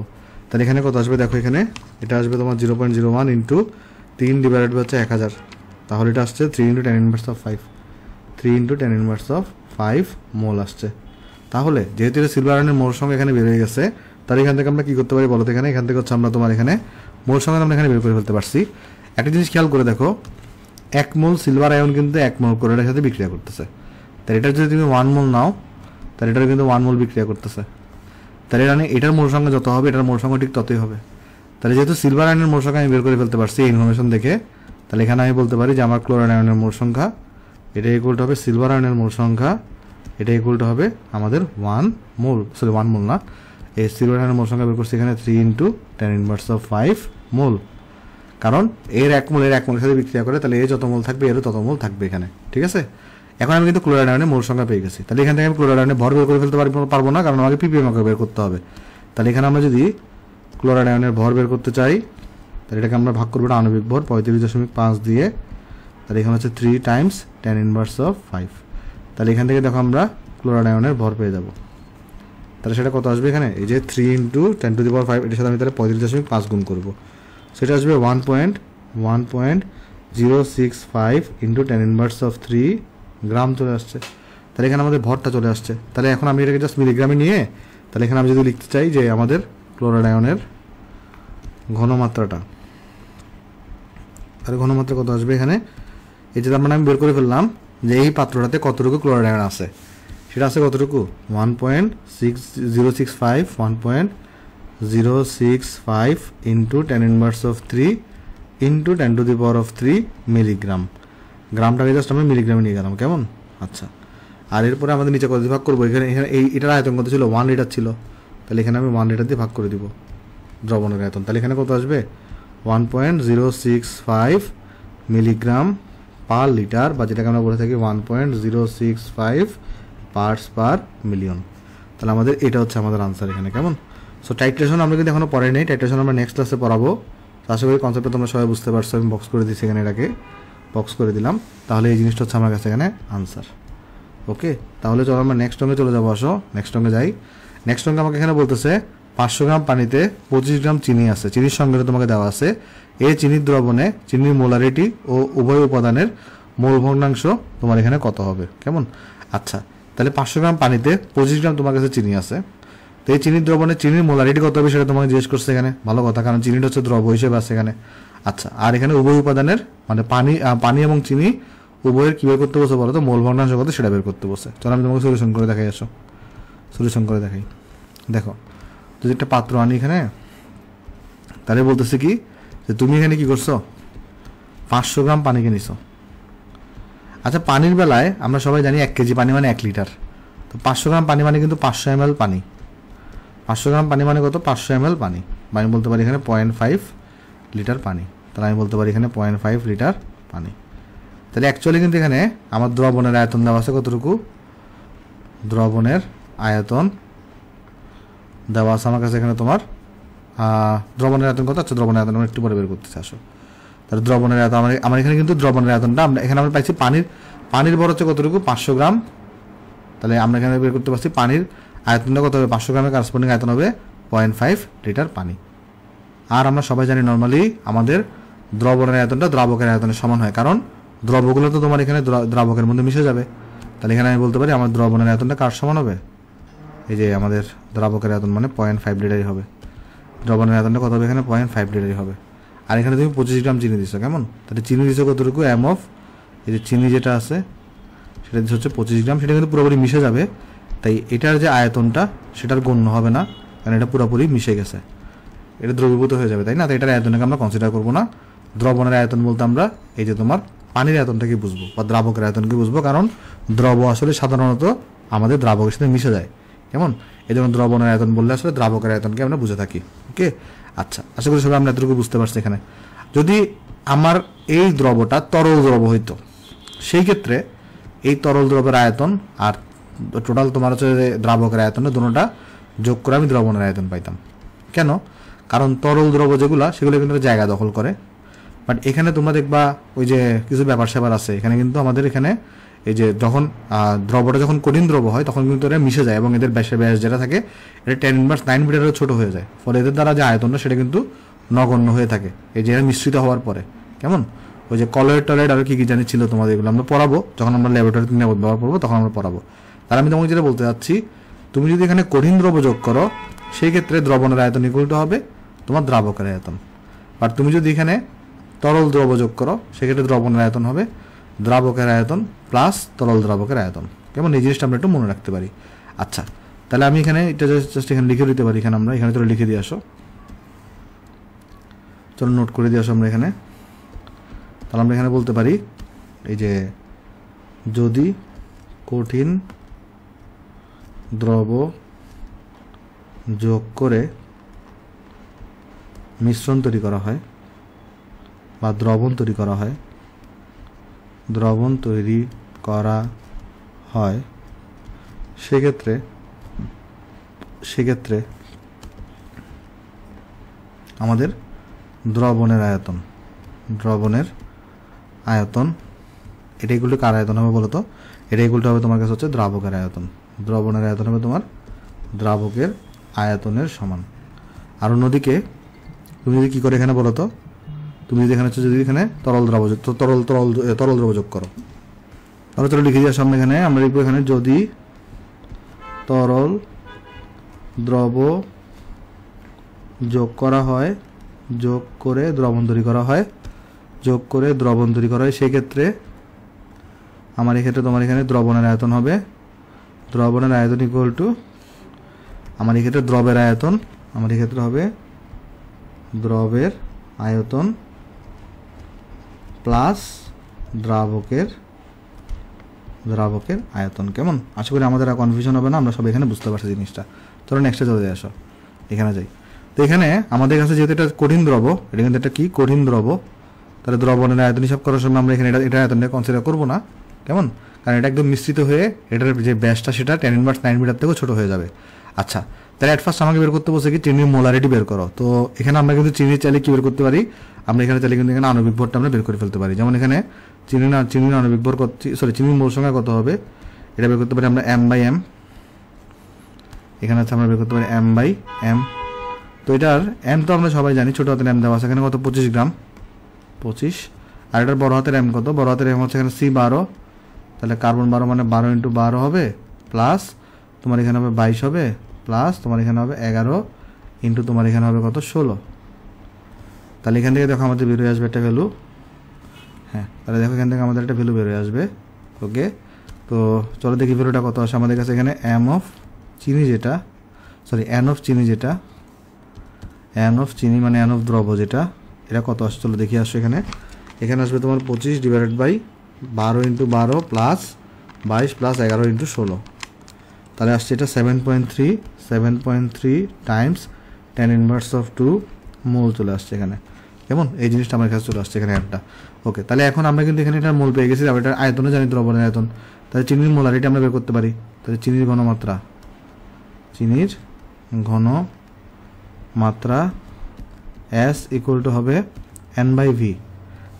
তাহলে এখানে কত আসবে দেখো, এখানে এটা আসবে তোমার 0.01 ইন্টু 3 ডিভাইডেড বাই হচ্ছে 1000, তাহলে এটা আসছে 3 × 10⁻⁵, 3 × 10⁻⁵ মোল আসছে। তাহলে যেহেতু এটা সিলভার আয়নের মোল সংখ্যা এখানে বের হয়ে গেছে, তাহলে এখান থেকে আমরা কি করতে পারি বলো তো, এখান থেকে হচ্ছে আমরা তোমার এখানে মোল সংখ্যা আমরা এখানে বের করে ফেলতে পারছি। একটা জিনিস খেয়াল করে দেখো, 1 মোল সিলভার আয়ন কিন্তু 1 মোল ক্লোরাইডের সাথে বিক্রিয়া করতেছে। তাহলে এটার যদি তুমি 1 মোল নাও তাহলে এটার কিন্তু 1 মোল বিক্রিয়া করতেছে। তাহলে মানে এটার মোল সংখ্যা যত হবে এটার মোল সংখ্যা ঠিক ততই হবে। তাহলে যেহেতু সিলভার আয়নের মোল সংখ্যা আমি বের করে ফেলতে পারছি এই ইনফরমেশন দেখে, তাহলে এখানে আমি বলতে পারি যে আমার ক্লোরাইড আয়নের মোল সংখ্যা এটা ইকুয়াল টু হবে সিলভার আয়নের মোল সংখ্যা, এটা ইকুয়াল টু হবে আমাদের 1 মোল না, এই সিলভার আয়নের মোল সংখ্যা বের করছি এখানে 3 × 10⁻⁵ মোল। কারণ এর 1 মোলের সাথে বিক্রিয়া করে, তাহলে এর যত মোল থাকবে এরও তত মোল থাকবে এখানে, ঠিক আছে? এখন আমি কিন্তু ক্লোরাইড আয়নের মোল সংখ্যা পেয়ে গেছি। তাহলে এখান থেকে আমি ক্লোরাইড আয়নের ভর বের করে ফেলতে পারবো না, কারণ আমাকে পিপিএম আকারে বের করতে হবে। তাহলে এখানে আমরা যদি ক্লোরাইড আয়নের ভর বের করতে চাই তাহলে এটাকে আমরা ভাগ করবো আণবিক ভর 35.5 দিয়ে। তাহলে এখানে হচ্ছে 3 × 10⁻⁵। তাহলে এখান থেকে দেখো আমরা ক্লোরাইড আয়নের ভর পেয়ে যাব। তাহলে সেটা কত আসবে এখানে, এই যে 3 × 10⁵ এটার সাথে আমি তাহলে 35.5 গুণ করবো, সেটা আসবে 1.065 × 10⁻³ গ্রাম চলে আসছে। তাহলে এখানে আমাদের ভরটা চলে আসছে। তাহলে এখন আমি এটাকে জাস্ট মিলিগ্রামে নিয়ে তাহলে এখানে আমি যদি লিখতে চাই যে আমাদের ক্লোরাইড আয়নের ঘনমাত্রাটা, তাহলে ঘনমাত্রা কত আসবে এখানে, এই যে আমরা আমি বের করে ফেললাম যে এই পাত্রটাতে কতটুকু ক্লোরাইড আয়ন আছে, সেটা আছে কতটুকু 1.065 × 10⁻³ ইন্টু 10⁻³ মিলিগ্রাম। গ্রামটাকে জাস্ট আমরা মিলিগ্রামে নিয়ে গেলাম, কেমন? আচ্ছা, আর এরপরে আমাদের নিচে কত দিয়ে ভাগ করবো, এখানে এটার আয়তন কত ছিল 1 লিটার ছিল, তাহলে এখানে আমি 1 লিটার দিয়ে ভাগ করে দিব দ্রবণের আয়তন। তাহলে এখানে কত আসবে 1.065 মিলিগ্রাম পার লিটার, বা যেটাকে আমরা বলে থাকি 1.065 পার্টস পার মিলিয়ন। তাহলে আমাদের এটা হচ্ছে আমাদের আনসার এখানে, কেমন? সো টাইট্রেশন আমরা কিন্তু এখনো পড়াই নাই, টাইট্রেশন আমরা নেক্সট ক্লাসে পড়াবো। আশা করি কনসেপ্টটা তোমরা সবাই বুঝতে পারছো। আমি বক্স করে দিচ্ছি এখানে, এটাকে বক্স করে দিলাম। তাহলে এই জিনিসটা হচ্ছে আমার কাছে এখানে আনসার। ওকে, তাহলে চলো আমরা নেক্সট অঙ্গে চলে যাবো। আসো নেক্সট অঙ্গে যাই। নেক্সট অঙ্গে আমাকে এখানে বলতেছে 500 গ্রাম পানিতে 25 গ্রাম চিনি আছে, চিনির সঙ্গে তোমাকে দেওয়া আছে এই চিনির দ্রবণে চিনির মোলারিটি ও উভয় উপাদানের মোল ভগ্নাংশ তোমার এখানে কত হবে, কেমন? আচ্ছা, তাহলে 500 গ্রাম পানিতে 25 গ্রাম তোমার কাছে চিনি আছে, তো এই চিনির দ্রবণে চিনির মোলারিটি কত হবে সেটা তোমাকে জিজ্ঞেস করছে এখানে। ভালো কথা, কারণ চিনিটা হচ্ছে দ্রব হিসেবে আছে এখানে। আচ্ছা, আর এখানে উভয় উপাদানের মানে পানি এবং চিনি উভয়ের কী বের করতে বসে বলো তো, মোল ভগ্নাংশ কত সেটা বের করতে বসে। চলো আমি তোমাকে সলিউশন করে দেখাই। আসো সলিউশন করে দেখাই। দেখো, যদি একটা পাত্র আনি এখানে, তাহলে বলতেছে কি যে তুমি এখানে কি করছো 500 গ্রাম পানিকে নিছো। আচ্ছা, পানির বেলায় আমরা সবাই জানি 1 কেজি পানি মানে 1 লিটার, তো 500 গ্রাম পানি মানে কিন্তু 500 ml পানি। 500 গ্রাম পানি মানে কত 500 ml পানি, আমি বলতে পারি এখানে 0.5 লিটার পানি। তাহলে আমি বলতে পারি এখানে 0.5 লিটার পানি। তাহলে অ্যাকচুয়ালি কিন্তু এখানে আমার দ্রবণের আয়তন দেওয়া আছে কতটুকু, দ্রবণের আয়তন দেওয়া আছে আমার কাছে এখানে তোমার দ্রবণের আয়তন কত। আচ্ছা, দ্রবণের আয়তন আমরা একটু পরে বের করতেছি। আসো, তাহলে দ্রবণের আয়তন আমার এখানে কিন্তু দ্রবণের আয়তনটা এখানে আমরা পাইছি পানির ভর হচ্ছে কতটুকু 500 গ্রাম। তাহলে আমরা এখানে বের করতে পারছি পানির আয়তনটা কত হবে, 500 গ্রামের কারেসপন্ডিং আয়তন হবে 0.5 লিটার পানি। আর আমরা সবাই জানি নর্মালি আমাদের দ্রবণের আয়তনটা দ্রাবকের আয়তনের সমান হয়, কারণ দ্রবগুলো তো তোমার এখানে দ্রাবকের মধ্যে মিশে যাবে। তাহলে এখানে আমি বলতে পারি আমার দ্রবণের আয়তনটা কার সমান হবে, এই যে আমাদের দ্রাবকের আয়তন মানে 0.5 লিটারই হবে। দ্রবণের আয়তনটা কত হবে এখানে 0.5 লিটারই হবে। আর এখানে তুমি 25 গ্রাম চিনি দিচ্ছ, কেমন? তাহলে চিনি দিচ্ছ কতটুকু, এই যে চিনি যেটা আছে সেটা হচ্ছে 25 গ্রাম, সেটা কিন্তু পুরোপুরি মিশে যাবে। তাই এটার যে আয়তনটা সেটার গণ্য হবে না, কারণ এটা পুরোপুরি মিশে গেছে, এটা দ্রবীভূত হয়ে যাবে, তাই না? তো এটার আয়তনকে আমরা কনসিডার করবো না। দ্রবণের আয়তন বলতে আমরা এই যে তোমার পানির আয়তনটাকে বুঝবো বা দ্রাবকের আয়তনকে বুঝবো, কারণ দ্রব আসলে সাধারণত আমাদের দ্রাবকের সাথে মিশে যায়। কেমন? এই জন্য দ্রবণের আয়তন বললে আসলে দ্রাবকের আয়তনকে আমরা বুঝে থাকি। ওকে, আচ্ছা, আশা করি সবাই আমরা এতটুকু বুঝতে পারছি। এখানে যদি আমার এই দ্রবটা তরল দ্রব হইতো, সেই ক্ষেত্রে এই তরল দ্রবের আয়তন আর টোটাল তোমার হচ্ছে দ্রাবকের আয়তন দুটোটা যোগ করে আমি দ্রবণের আয়তন পাইতাম। কেন? কারণ তরল দ্রব যেগুলা সেগুলো কিন্তু জায়গা দখল করে, বাট এখানে তোমরা দেখবা ওই যে কিছু ব্যাপার স্যাপার আছে এখানে, কিন্তু আমাদের এখানে এই যে যখন দ্রবটা যখন কঠিন দ্রব হয় তখন কিন্তু এরা মিশে যায় এবং এদের ব্যাস যেটা থাকে এটা 10⁻৯ মিটারেরও ছোট হয়ে যায়, ফলে এদের দ্বারা যে আয়তনটা সেটা কিন্তু নগণ্য হয়ে থাকে এই যে এরা মিশ্রিত হওয়ার পরে। কেমন? ওই যে কলয়েড টলয়েড আরও কী জানি ছিল তোমাদের, এগুলো আমরা পড়াবো যখন আমরা ল্যাবরেটরিতে ব্যবহার করবো, তখন আমরা পড়াবো। তার আমি তোমাকে যেটা বলতে চাচ্ছি, তুমি যদি এখানে কঠিন দ্রব যোগ করো সেই ক্ষেত্রে দ্রবণের আয়তন ইকুয়াল টু হবে তোমার দ্রাবকের আয়তন, আর তুমি যদি এখানে তরল দ্রব যোগ করো সেক্ষেত্রে দ্রবণের আয়তন হবে দ্রাবকের আয়তন প্লাস তরল দ্রাবকের আয়তন। কেমন? এই জিনিসটা আমরা একটু মনে রাখতে পারি। আচ্ছা, তাহলে আমি এখানে এটা জাস্ট এখানে লিখে দিতে পারি, এখানে আমরা এখানে চলো লিখে দিয়ে আসো, চলো নোট করে দিয়ে আসো আমরা এখানে। তাহলে আমরা এখানে বলতে পারি এই যে যদি কঠিন দ্রব যোগ করে মিশ্রণ তৈরি করা হয় বা দ্রবণ তৈরি করা হয়, সেক্ষেত্রে আমাদের দ্রবণের আয়তন এটা এগুলো কার আয়তন হবে বলো তো? এটা এগুলোটা হবে তোমার কাছে হচ্ছে দ্রাবকের আয়তন। দ্রবণের আয়তন হবে তোমার দ্রাবকের আয়তনের সমান। আর অন্যদিকে তুমি যদি কী করে এখানে বলো তো, তুমি যদি এখানে হচ্ছে যদি এখানে তরল দ্রব যোগ করো, তাহলে চলো লিখে যাওয়ার সামনে এখানে আমরা লিখবো এখানে যদি তরল দ্রব যোগ করে দ্রবণ তৈরি করা হয় সেক্ষেত্রে আমার এক্ষেত্রে তোমার এখানে দ্রবণের আয়তন হবে ইকুয়াল টু আমার এক্ষেত্রে দ্রবের আয়তন প্লাস দ্রাবকের আয়তন। কেমন? আশা করি আমাদের আর কনফিউশন হবে না, আমরা সব এখানে বুঝতে পারছি জিনিসটা। চলো নেক্সটে চলে আসো, এখানে যাই। তো এখানে আমাদের কাছে যেহেতু এটা কঠিন দ্রব, এটা কিন্তু একটা কি কঠিন দ্রব, তাহলে দ্রবণের আয়তন হিসাব করার সময় আমরা এখানে এটা আয়তনটা কনসিডার করবো না। কেমন? কারণ এটা একদম মিশ্রিত হয়ে এটার যে ব্যাসটা সেটা 10⁻৯ মিটার থেকেও ছোটো হয়ে যাবে। আচ্ছা, তাহলে অ্যাট ফার্স্ট আমাকে বের করতে বলছে কি চিনির মোলারিটি বের করো। তো এখানে আমরা কিন্তু চিনির চাইলে কী বের করতে পারি, আমরা এখানে চাইলে কিন্তু এখানে আণবিক ভরটা আমরা বের করে ফেলতে পারি। যেমন এখানে চিনির আণবিক ভর চিনির মোল সংখ্যা কত হবে এটা বের করতে পারি আমরা m/m। এখানে আছে আমরা বের করতে পারি m/m। তো এটার m তো আমরা সবাই জানি, ছোটো হাতের m দেওয়া আছে এখানে কত 25 গ্রাম, 25। আর এটার বড় হাতের m কত, বড় হাতের m হচ্ছে এখানে C12, তাহলে কার্বন 12 মানে 12 × 12 হবে, প্লাস তোমার এখানে হবে 22 হবে, প্লাস তোমার এখানে হবে 11 ইন্টু তোমার এখানে হবে কত 16। তাহলে এখান থেকে দেখো আমাদের বেরোয় আসবে একটা ভ্যালু। হ্যাঁ, তাহলে দেখো এখান থেকে আমাদের একটা ভ্যালু বেরোয় আসবে। ওকে, তো চলো দেখি ভ্যালুটা কত আসে আমাদের কাছে। এখানে n অফ চিনি মানে n অফ দ্রব যেটা, এটা কত আসছে চলো দেখি আসো। এখানে আসবে তোমার 25 ডিভাইডেড বাই 12 × 12 প্লাস 22 প্লাস 11 × 16, তাহলে আসছে এটা 7.3 টাইমস 10⁻², মোল চলে আসছে এখানে। কেমন? এই জিনিসটা আমার কাছে চলে আসছে এখানে একটা। ওকে, তাহলে এখন আমরা কিন্তু এখানে এটার মোল পেয়ে গেছি, আমরা এটার আয়তনও জানি, দ্রবণের আয়তন। তাহলে চিনির মোলারিটি আমরা বের করতে পারি। তাহলে চিনির ঘনমাত্রা S ইকুয়াল টু হবে n/v।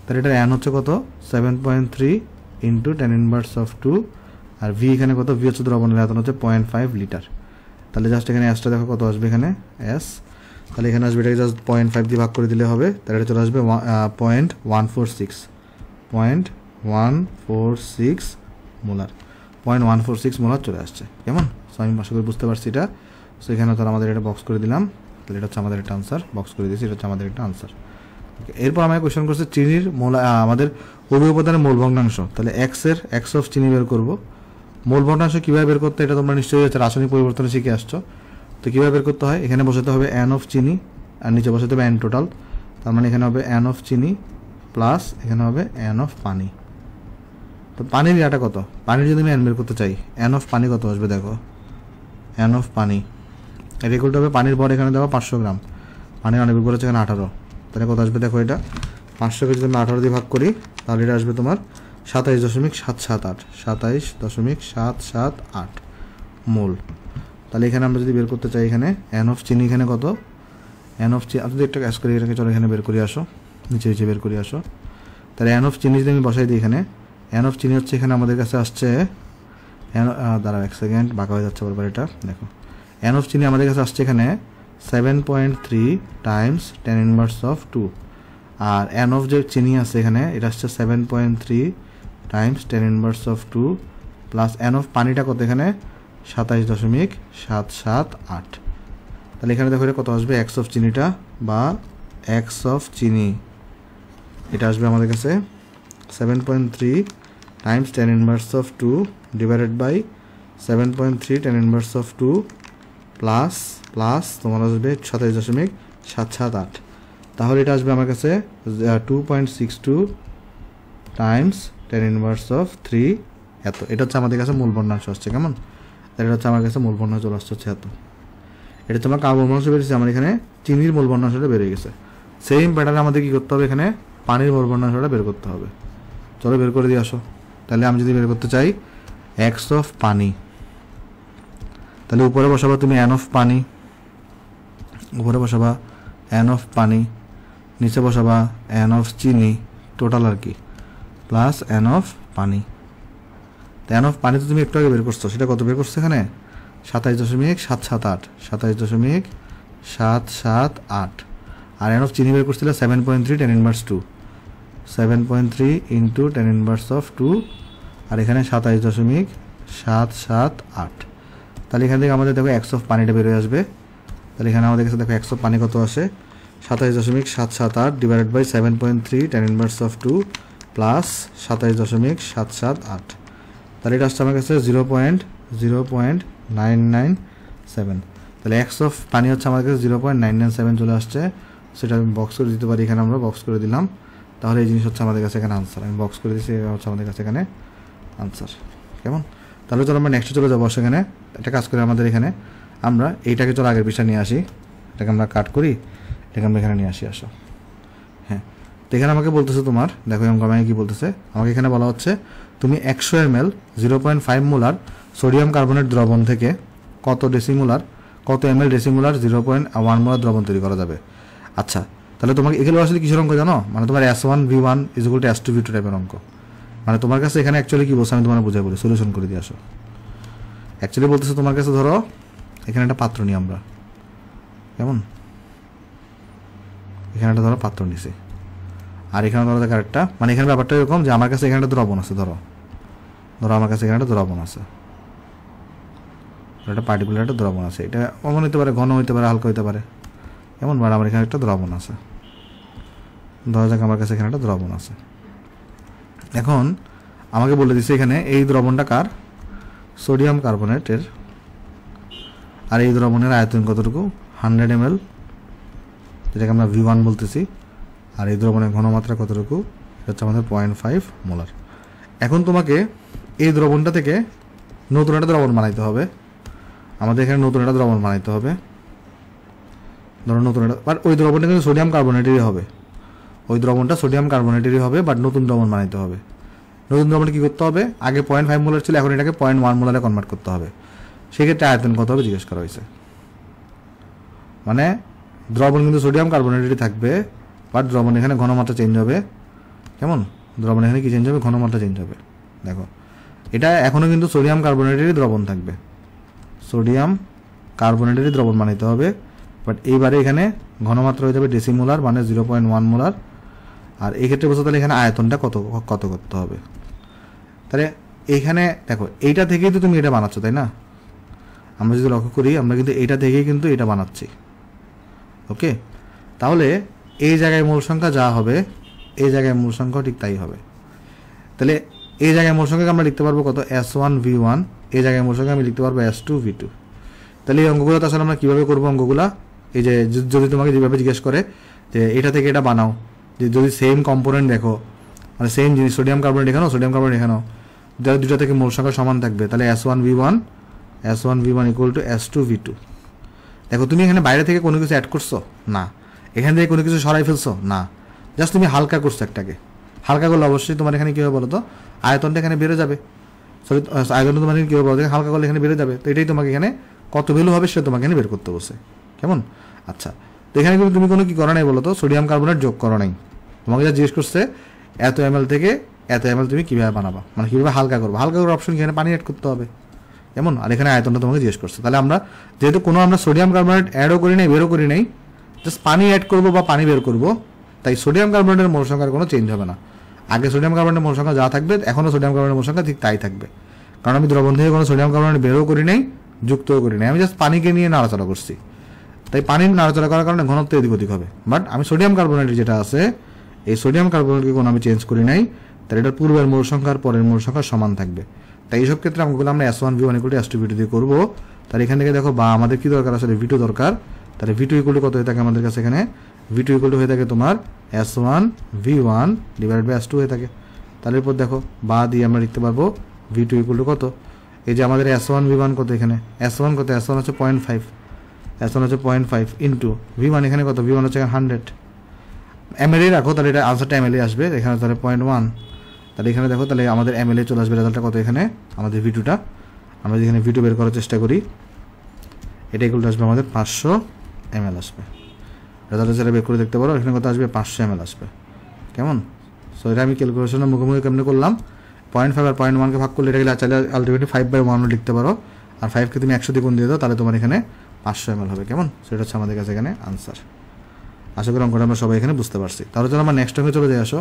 তাহলে এটার n হচ্ছে কত 7.3 ইন্টু 10⁻², আর v এখানে কত, v হচ্ছে দ্রবণের আয়তন হচ্ছে 0.5 লিটার। তাহলে জাস্ট এখানে এসটা দেখো কত আসবে এখানে s, তাহলে এখানে আসবে এটাকে জাস্ট 0.5 দিয়ে ভাগ করে দিলে হবে, তাহলে এটা চলে আসবে 0.146 মোলার, 0.146 মোলার চলে আসছে। কেমন? সো আমি আশা করি বুঝতে পারছি এটা। সো এখানে তাহলে আমাদের এটা বক্স করে দিলাম, তাহলে এটা হচ্ছে আমাদের একটা আনসার, বক্স করে দিয়েছি, এটা হচ্ছে আমাদের একটা আনসার। ওকে, এরপর আমাকে কোয়েশ্চেন করছে চিনির মোল, আমাদের উভয় উপাদানের মোল ভগ্নাংশ। তাহলে x অফ চিনি বের করবো, মোল ভগ্নাংশ কীভাবে বের করতে, এটা তোমরা নিশ্চয়ই রাসায়নিক পরিবর্তনে শিখে আসছো। তো কীভাবে বের করতে হয়, এখানে বসাতে হবে n অফ চিনি আর নিচে বসাতে হবে n টোটাল, তার মানে এখানে হবে n অফ চিনি প্লাস এখানে হবে n অফ পানি। তো পানির এটা কত, পানির যদি আমি n বের করতে চাই, n অফ পানি কত আসবে দেখো, n অফ পানি এর ইকুয়াল টু হবে পানির ভর এখানে দেওয়া 500 গ্রাম, পানির অনেক উপর হচ্ছে এখানে 18, তাহলে কত আসবে দেখো, এটা 500কে যদি আমি 18 দিয়ে ভাগ করি তাহলে এটা আসবে তোমার 27.778, 27.778 মোল। তাহলে এখানে আমরা যদি বের করতে চাই, এখানে n অফ চিনি এখানে কত, n অফ চিনি যদি একটা কাজ করি, এটাকে চলো এখানে বের করে আসো, নিচে নিচে বের করে আসো। তাহলে n অফ চিনি যদি আমি বসাই দিই, এখানে n অফ চিনি হচ্ছে এখানে আমাদের কাছে আসছে, দাঁড়াও 1 সেকেন্ড, বাঁকা হয়ে যাচ্ছে বারবার, এটা দেখো n অফ চিনি আমাদের কাছে আসছে এখানে 7.3 টাইমস 10 ইনভার্স অফ 2, আর n অফ যে চিনি আছে এখানে এটা আসছে 7.3 times 10 inverse of 2 plus n of পানিটা কত এখানে 27.778। তাহলে এখানে দেখো এটা কত আসবে, x অফ চিনিটা বা x অফ চিনি এটা আসবে আমাদের কাছে 7.3 times 10 inverse of 2 divided by 7.3 10 inverse of 2 plus তোমার আসবে 27.778। তাহলে এটা আসবে আমার কাছে 2.62 টাইমস 10 ইনভার্স অফ 3 এত। এটা হচ্ছে আমাদের কাছে মূল ভগ্নাংশ আসছে, কেমন, এটা হচ্ছে আমার কাছে মূল ভগ্নাংশ চলে আসছে এত। এটা হচ্ছে আমার কার ভগ্নাংশ বেরিয়েছে, আমার এখানে চিনির মূল ভগ্নাংশটা বেরিয়ে গেছে। সেম প্যাটার্নে আমাদের কী করতে হবে, এখানে পানির মূল ভগ্নাংশটা বের করতে হবে। চলো বের করে দিয়ে আসো। তাহলে আমি যদি বের করতে চাই x অফ পানি, তাহলে উপরে বসাবা তুমি n অফ পানি, উপরে বসাবা n অফ পানি, নিচে বসাবা n অফ চিনি টোটাল আর কি, প্লাস n অফ পানি। n অফ পানি তো তুমি একটু আগে বের করছো, সেটা কত বের করছো এখানে 27.778, 27.778, আর n অফ চিনি বের করছিল 7.3 10 ইনভার্স 2, 7.3 ইন্টু 10 ইনভার্স অফ 2, আর এখানে 27.778। তাহলে এখান থেকে আমাদের দেখো x অফ পানিটা বেরোয় আসবে। তাহলে এখানে আমাদের কাছে দেখো x অফ পানি কত আসে 27.778 divided by 7.3 10 inverse of 2 plus 27.778। তাহলে এটা আসছে আমার কাছে 0.0997। তাহলে x অফ পানি হচ্ছে আমাদের কাছে 0.997 চলে আসছে, সেটা আমি বক্স করে দিতে পারি, এখানে আমরা বক্স করে দিলাম। তাহলে এই জিনিস হচ্ছে আমাদের কাছে এখানে আনসার, আমি বক্স করে দিচ্ছি, এটা হচ্ছে আমাদের কাছে এখানে আনসার, কেমন। তাহলে চলো আমরা নেক্সটে চলে যাবো। সেখানে একটা কাজ করে আমাদের এখানে আমরা এইটাকে চলো আগের পৃষ্ঠা নিয়ে আসি, এটাকে আমরা কাট করি, এটাকে আমরা এখানে নিয়ে আসি, আসো। হ্যাঁ, তো এখানে আমাকে বলতেছে তোমার, দেখো আমাকে কী বলতেছে, আমাকে এখানে বলা হচ্ছে তুমি 100 ml 0.5 মোলার সোডিয়াম কার্বনেট দ্রবণ থেকে কত ml ডেসিমোলার 0.1 মোলার দ্রবণ তৈরি করা যাবে। আচ্ছা, তাহলে তোমাকে এগুলো আসলে কিসের অঙ্ক জানো, মানে তোমার S1V1 = S2V2 টাইপের অঙ্ক। মানে তোমার কাছে এখানে অ্যাকচুয়ালি কী বলছে আমি তোমার বুঝাই বলি, সলিউশন করে দিয়ে আসো। অ্যাকচুয়ালি বলতেছে তোমার কাছে ধরো এখানে একটা পাত্র নিই আমরা, কেমন, এখানে একটা ধরো পাত্র নিছি, আর এখানে ধরো দেখো একটা, মানে এখানে ব্যাপারটা এরকম যে আমার কাছে এখানে একটা দ্রবণ আছে, ধরো আমার কাছে এখানে একটা দ্রবণ আছে, একটা পার্টিকুলার একটা দ্রবণ আছে, এটা অমন হতে পারে, ঘন হতে পারে, হালকা হতে পারে, এমন মানে আমার এখানে একটা দ্রবণ আছে, ধরা যাক আমার কাছে এখানে একটা দ্রবণ আছে। এখন আমাকে বলে দিচ্ছে এখানে এই দ্রবণটা কার, সোডিয়াম কার্বনেটের, আর এই দ্রবণের আয়তন কতটুকু 100 ml, যেটাকে আমরা V1 বলতেছি, আর এই দ্রবণের ঘনমাত্রা কতটুকু, এটা হচ্ছে আমাদের 0.5 মোলার। এখন তোমাকে এই দ্রবণটা থেকে নতুন একটা দ্রবণ বানাইতে হবে, আমাদের এখানে নতুন একটা দ্রবণ বানাইতে হবে, ধরো নতুন একটা, বাট ওই দ্রবণটা কিন্তু সোডিয়াম কার্বনেটেরই হবে, ওই দ্রবণটা সোডিয়াম কার্বনেটেরই হবে, বাট নতুন দ্রবণ বানাইতে হবে। নতুন দ্রবণে কী করতে হবে, আগে 0.5 মোলার ছিল, এখন এটাকে 0.1 মোলারে কনভার্ট করতে হবে। সেক্ষেত্রে আয়তন কত হবে জিজ্ঞেস করা হয়েছে, মানে দ্রবণ কিন্তু সোডিয়াম কার্বনেটেরই থাকবে, বাট দ্রবণ এখানে ঘনমাত্রা চেঞ্জ হবে, কেমন, দ্রবণ এখানে কি চেঞ্জ হবে, ঘনমাত্রা চেঞ্জ হবে। দেখো এটা এখনও কিন্তু সোডিয়াম কার্বনেটেরই দ্রবণ থাকবে, সোডিয়াম কার্বনেটেরই দ্রবণ বানাইতে হবে, বাট এইবারে এখানে ঘনমাত্রা হয়ে যাবে ডেসিমোলার, মানে 0.1 মোলার। আর এই ক্ষেত্রে বলতে তাহলে এখানে আয়তনটা কত করতে হবে। তাহলে এইখানে দেখো এইটা থেকেই তো তুমি এটা বানাচ্ছ, তাই না, আমরা যদি লক্ষ্য করি আমরা কিন্তু এইটা থেকেই কিন্তু এটা বানাচ্ছি, ওকে। তাহলে এই জায়গায় মূল সংখ্যা যা হবে, এই জায়গায় মূল সংখ্যা ঠিক তাই হবে। তাহলে এই জায়গায় মূল সংখ্যাকে আমরা লিখতে পারবো কত, S1V1 এই জায়গায় মূল সংখ্যা আমি লিখতে পারবো S2V2। তাহলে এই অঙ্কগুলো আসলে আমরা কীভাবে করবো অঙ্কগুলো, এই যে যদি তোমাকে যেভাবে জিজ্ঞেস করে যে এটা থেকে এটা বানাও, যে যদি সেম কম্পোনেন্ট দেখো মানে সেম জিনিস সোডিয়াম কার্বনেট এখানেও সোডিয়াম কার্বনেট এখানেও, যারা দুটো থেকে মূল সংখ্যা সমান থাকবে তাহলে S1V1 ইকুয়াল টু S2V2। দেখো তুমি এখানে বাইরে থেকে কোনো কিছু অ্যাড করছো না, এখান থেকে কোনো কিছু সরাই ফেলছো না, জাস্ট তুমি হালকা করছো একটাকে। হালকা করলে অবশ্যই তোমার এখানে কী হবে বলো তো, আয়তনটা এখানে বেড়ে যাবে। সরি আয়তনটা তোমার কী হবে বলো, হালকা করলে এখানে বেড়ে যাবে। তো এটাই তোমাকে এখানে কত ভ্যালু হবে সেটা তোমাকে এখানে বের করতে বসে, কেমন? আচ্ছা, তো এখানে কিন্তু তুমি কোনো কী করো নাই বলো তো, সোডিয়াম কার্বনেট যোগ করো নাই। তোমাকে যা জিজ্ঞেস করছে এত ml থেকে এত ml তুমি কীভাবে বানাবা, মানে কীভাবে হালকা করবো। হালকা করার অপশন এখানে পানি অ্যাড করতে হবে, কেমন? আর এখানে আয়তনটা তোমাকে জিজ্ঞেস করছে। তাহলে আমরা যেহেতু কোনো আমরা সোডিয়াম কার্বনেট অ্যাডও করি নাই বেরও করি নাই, জাস্ট পানি অ্যাড করবো বা পানি বের করবো, তাই সোডিয়াম কার্বনেটের মোল সংখ্যার কোনো চেঞ্জ হবে না। আগে সোডিয়াম কার্বনেটের মোল সংখ্যা যা থাকবে এখনও সোডিয়াম কার্বনেটের মোল সংখ্যা ঠিক তাই থাকবে, কারণ আমি দ্রবণ থেকে কোনো সোডিয়াম কার্বনেট বেরও করি নাই যুক্তও করি নাই, আমি জাস্ট পানিকে নিয়ে নাড়াচাড়া করছি। তাই পানির নাড়াচাড়া করার কারণে ঘনত্ব এদিক ওদিক হবে। বাট আমি সোডিয়াম কার্বনেট যেটা আছে এই সোডিয়াম কার্বনেটকে কোনো আমি চেঞ্জ করি নাই, তাহলে এটার পূর্বের মোল সংখ্যা আর পরের মোল সংখ্যা সমান থাকবে। তাই এইসব ক্ষেত্রে অঙ্কগুলো আমরা S1V1 ইকুয়াল টু S2V2 দিয়ে করবো। তাহলে এখান থেকে দেখো বা আমাদের কি দরকার আসলে V2 দরকার। তাহলে V2 ইকুয়াল টু কত হয়ে থাকে আমাদের কাছে এখানে, V2 ইকুয়াল টু হয়ে থাকে তোমার S1V1 ডিভাইডেড বাই S2 হয়ে থাকে। তাহলে এরপর দেখো বা দিয়ে আমরা লিখতে পারবো V2 ইকুয়াল টু কত, এই যে আমাদের S1V1 কত এখানে, S1 কত, S1 হচ্ছে 0.5, S1 হচ্ছে 0.5 ইন্টু V1 এখানে কত, V1 হচ্ছে 100 ml রাখো, তাহলে এটা আনসারটা ml আসবে। এখানে তাহলে 0.1, তাহলে এখানে দেখো তাহলে আমাদের ml চলে আসবে রেজাল্টটা কত এখানে আমাদের V2টা। আমরা যেখানে V2 বের করার চেষ্টা করি এটা ইকুয়াল টু আসবে আমাদের 500 ml আসবে। রেজাল্ট যেটা বের করে দেখতে পারো এখানে কত আসবে, 500 ml আসবে, কেমন? সো এটা আমি ক্যালকুলেশনের মুখোমুখি কেমনি করলাম, 0.5 আর 0.1কে ভাগ করলে এটা গেলে চাইলে আলটিমেটলি 5/1 লিখতে পারো, আর 5কে তুমি 100 দিয়ে গুণ দিয়ে দাও তাহলে তোমার এখানে 500 ml হবে, কেমন? সেটা হচ্ছে আমাদের কাছে এখানে আনসার। আশা করি অঙ্কটা আমরা সবাই এখানে বুঝতে পারছি। তাহলে চলো আমরা নেক্সট অঙ্কে চলে যাই। আসো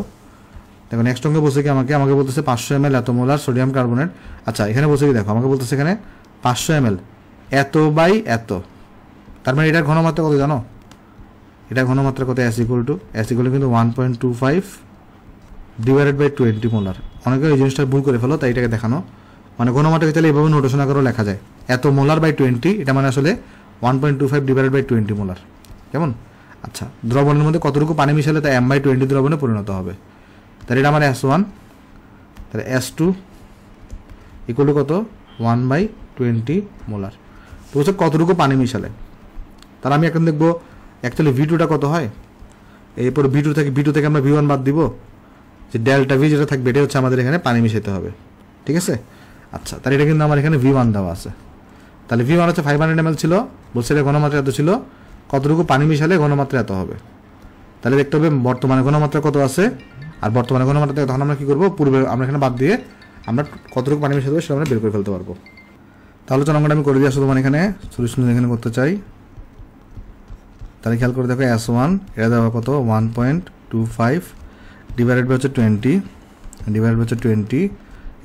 দেখো নেক্সট অঙ্কে বলছে কি আমাকে বলতেছে 500 ml এত মোলার সোডিয়াম কার্বনেট। আচ্ছা এখানে বলছে কি দেখো আমাকে বলতেছে এখানে 500 ml এত বাই এত, তার মানে এটার ঘনমাত্রা কত জানো, এটা ঘনমাত্রা কত, S ইকুয়াল টু কিন্তু 1.25 ডিভাইডেড বাই 20 মোলার। অনেকে এই জিনিসটা ভুল করে ফেলো, তাই এটাকে দেখানো মানে ঘনমাত্রাকে তাহলে এইভাবে নোটেশন আকারেও লেখা যায়, এত মোলার বাই 20, এটা মানে আসলে 1.25 ডিভাইডেড বাই 20 মোলার, কেমন? আচ্ছা দ্রবণের মধ্যে কতটুকু পানি মিশালে তা m/20 দ্রবণে পরিণত হবে। তাহলে এটা আমার S1, তাহলে S2 ইকুয়াল টু কত, 1/20 মোলার। তো হচ্ছে কতটুকু পানি মিশালে, তাহলে আমি এখন দেখবো অ্যাকচুয়ালি V2টা কত হয়। এরপর V2 থেকে আমরা V1 বাদ দিব, যে ডেল্টা V যেটা থাকবে এটা হচ্ছে আমাদের এখানে পানি মিশাতে হবে, ঠিক আছে? আচ্ছা তাহলে এটা কিন্তু আমার এখানে V1 দেওয়া আছে। তাহলে V1 হচ্ছে 500 ml ছিল, বলছে এটা ঘনমাত্রা এত ছিল, কতটুকু পানি মিশালে ঘনমাত্রা এত হবে। তাহলে দেখতে হবে বর্তমানে ঘনমাত্রা কত আছে, আর বর্তমানে ঘনমাত্রা তখন আমরা কী করবো, পূর্বে আমরা এখানে বাদ দিয়ে আমরা কতটুকু পানি মিশাতে হবে সেটা আমরা বের করে ফেলতে পারবো। তাহলে চলো অঙ্কটা আমি করে দিয়ে আসো তোমার এখানে সলিউশন এখানে করতে চাই। তাহলে খেয়াল করে দেখো S1 এটা দেওয়া কত, 1.25 ডিভাইডেড বাই হচ্ছে 20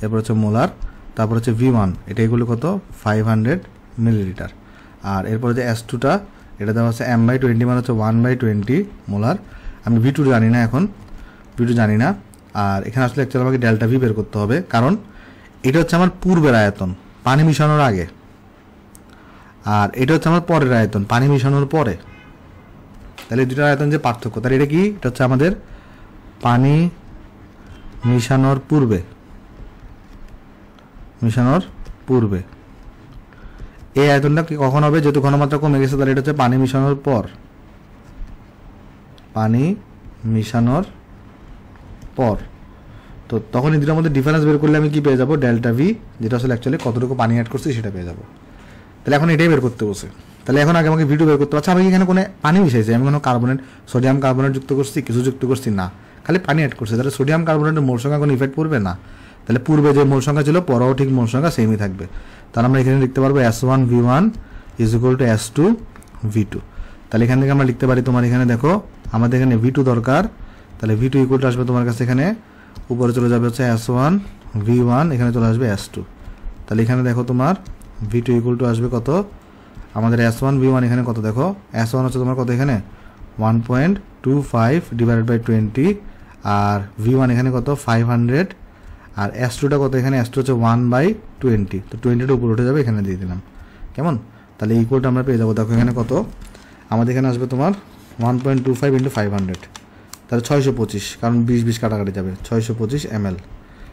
এরপর হচ্ছে মোলার, তারপর হচ্ছে V1 এটা এগুলো কত 500 মিলিলিটার, আর এরপর যে S2টা এটা দেওয়া আছে m/20 মানে হচ্ছে 1/20 মোলার। আমি V2 জানি না, এখন V2 জানি না, আর এখানে আসলে অ্যাকচুয়ালি আমাকে ডেল্টা V বের করতে হবে, কারণ এটা হচ্ছে আমার পূর্বের আয়তন পানি মিশানোর আগে, আর এটা হচ্ছে আমার পরের আয়তন পানি মিশানোর পরে। তাহলে দুটার আয়তন যে পার্থক্য, তাহলে এটা কি, এটা হচ্ছে আমাদের পানি মিশানোর পূর্বে এই আয়তনটা কখন হবে, যেহেতু ঘনমাত্রা কমে গেছে তাহলে এটা হচ্ছে পানি মিশানোর পর। তো তখন এই দুটোর মধ্যে ডিফারেন্স বের করলে আমি কি পেয়ে যাবো, ডেল্টা V, যেটা আসলে অ্যাকচুয়ালি কতটুকু পানি অ্যাড করছি সেটা পেয়ে যাবো। তাহলে এখন এটাই বের করতে বসে, তাহলে এখন আগে আমাকে V2 বের করতে পারছি। আমি এখানে কোনো পানি মিশাইছি, আমি কোনো সোডিয়াম কার্বনেট যুক্ত করছি, কিছু যুক্ত করছি না, খালি পানি অ্যাড করছি। তাহলে সোডিয়াম কার্বনেটের মোল সংখ্যা কোনো ইফেক্ট পড়বে না, তাহলে পূর্বে যে মোল সংখ্যা ছিল পরেও ঠিক মোল সংখ্যা সেমই থাকবে। তাহলে আমরা এখানে লিখতে পারবো S1V1 is equal to S2V2। তাহলে এখান থেকে আমরা লিখতে পারি তোমার এখানে দেখো আমাদের এখানে V2 দরকার, তাহলে V2 ইকুয়াল টু আসবে তোমার কাছে এখানে উপরে চলে যাবে হচ্ছে S1V1, এখানে চলে আসবে S2। তাহলে এখানে দেখো তোমার V2 ইকুয়াল টু আসবে কত, আমাদের S1V1 এখানে কত দেখো, S1 হচ্ছে তোমার কত এখানে 1.25 ডিভাইডেড বাই 20, আর V1 এখানে কত 500, আর S2টা কত এখানে, S2 হচ্ছে 20, তো 20টা উপরে উঠে যাবে, এখানে দিয়ে দিলাম। কেমন? তাহলে ইকুয়ালটা আমরা পেয়ে যাবো, দেখো এখানে কত আমাদের এখানে আসবে তোমার 1.25 × 500, তাহলে 625, কারণ 20 কাটাকাটি যাবে, 625 ml।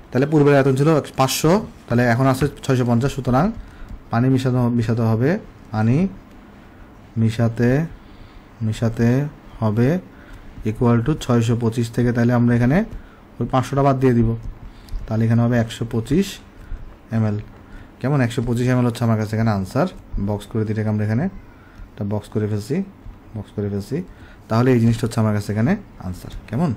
তাহলে পূর্বের আয়তন ছিল 500, তাহলে এখন আসছে 650, সুতরাং পানি মিশাতে হবে, পানি মিশাতে হবে ইকুয়াল টু 625 থেকে, তাহলে আমরা এখানে ওই 500টা বাদ দিয়ে দিব, তাহলে এখানে হবে 125 ml। কেমন? 125 ml হচ্ছে আমার কাছে এখানে আনসার। বক্স করে দিলে আমরা এখানে একটা বক্স করে ফেলছি, তাহলে এই জিনিসটা হচ্ছে আমার কাছে এখানে আনসার। কেমন?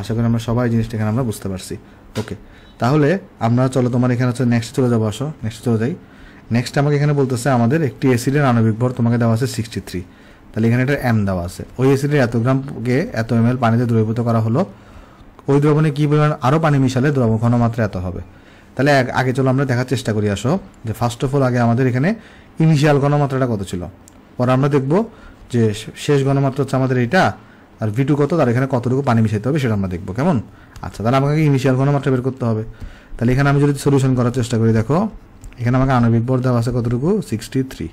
আশা করি আমরা সবাই জিনিসটা এখানে আমরা বুঝতে পারছি। ওকে, তাহলে আমরা চলো তোমার এখানে হচ্ছে নেক্সট চলে যাবো, আসো নেক্সট চলে যাই। নেক্সট আমাকে এখানে বলতেছে আমাদের একটি অ্যাসিডের আণবিক ভর তোমাকে দেওয়া আছে 63, তাহলে এখানে একটা এম দেওয়া আছে। ওই অ্যাসিডের এত গ্রামকে এত ml পানিতে দ্রবীভূত করা হলো, ওই দ্রবণে কী পরিমাণ আরও পানি মিশালে দ্রবণ ঘনমাত্রা এত হবে। তাহলে আগে চলো আমরা দেখার চেষ্টা করি, আসো যে ফার্স্ট অফ অল আগে আমাদের এখানে ইনিশিয়াল ঘনমাত্রাটা কত ছিল, পরে আমরা দেখব যে শেষ ঘনমাত্রা হচ্ছে আমাদের এইটা, আর V2 কত, তার এখানে কতটুকু পানি মিশাইতে হবে সেটা আমরা দেখবো। কেমন? আচ্ছা, তাহলে আমাকে ইনিশিয়াল ঘনমাত্রা বের করতে হবে। তাহলে এখানে আমি যদি সলিউশন করার চেষ্টা করি, দেখো এখানে আমাকে আণবিক ভর দেওয়া আছে কতটুকু 63,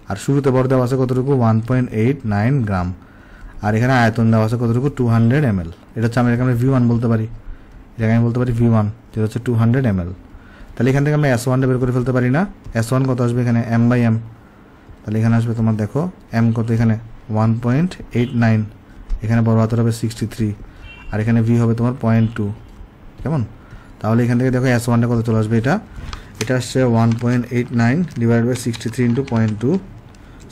আর শুরুতে ভর দেওয়া আছে কতটুকু 1.89 গ্রাম, আর এখানে আয়তন দেওয়া আছে কতটুকু 200 ml। এটা হচ্ছে আমি এখানে V1 বলতে পারি, এটাকে আমি বলতে পারি V1, যেটা হচ্ছে 200 ml। তাহলে এখান থেকে আমরা S1টা বের করে ফেলতে পারি না? S1 কত আসবে এখানে m/m, তাহলে এখানে আসবে তোমার দেখো m কত এখানে 1.89, এখানে বড় হাতের হবে 63, আর এখানে V হবে তোমার 0.2। কেমন? তাহলে এখান থেকে দেখো S1টা কত চলে আসবে, এটা আসছে 1.89 ডিভাইড বাই 63 × 0.2,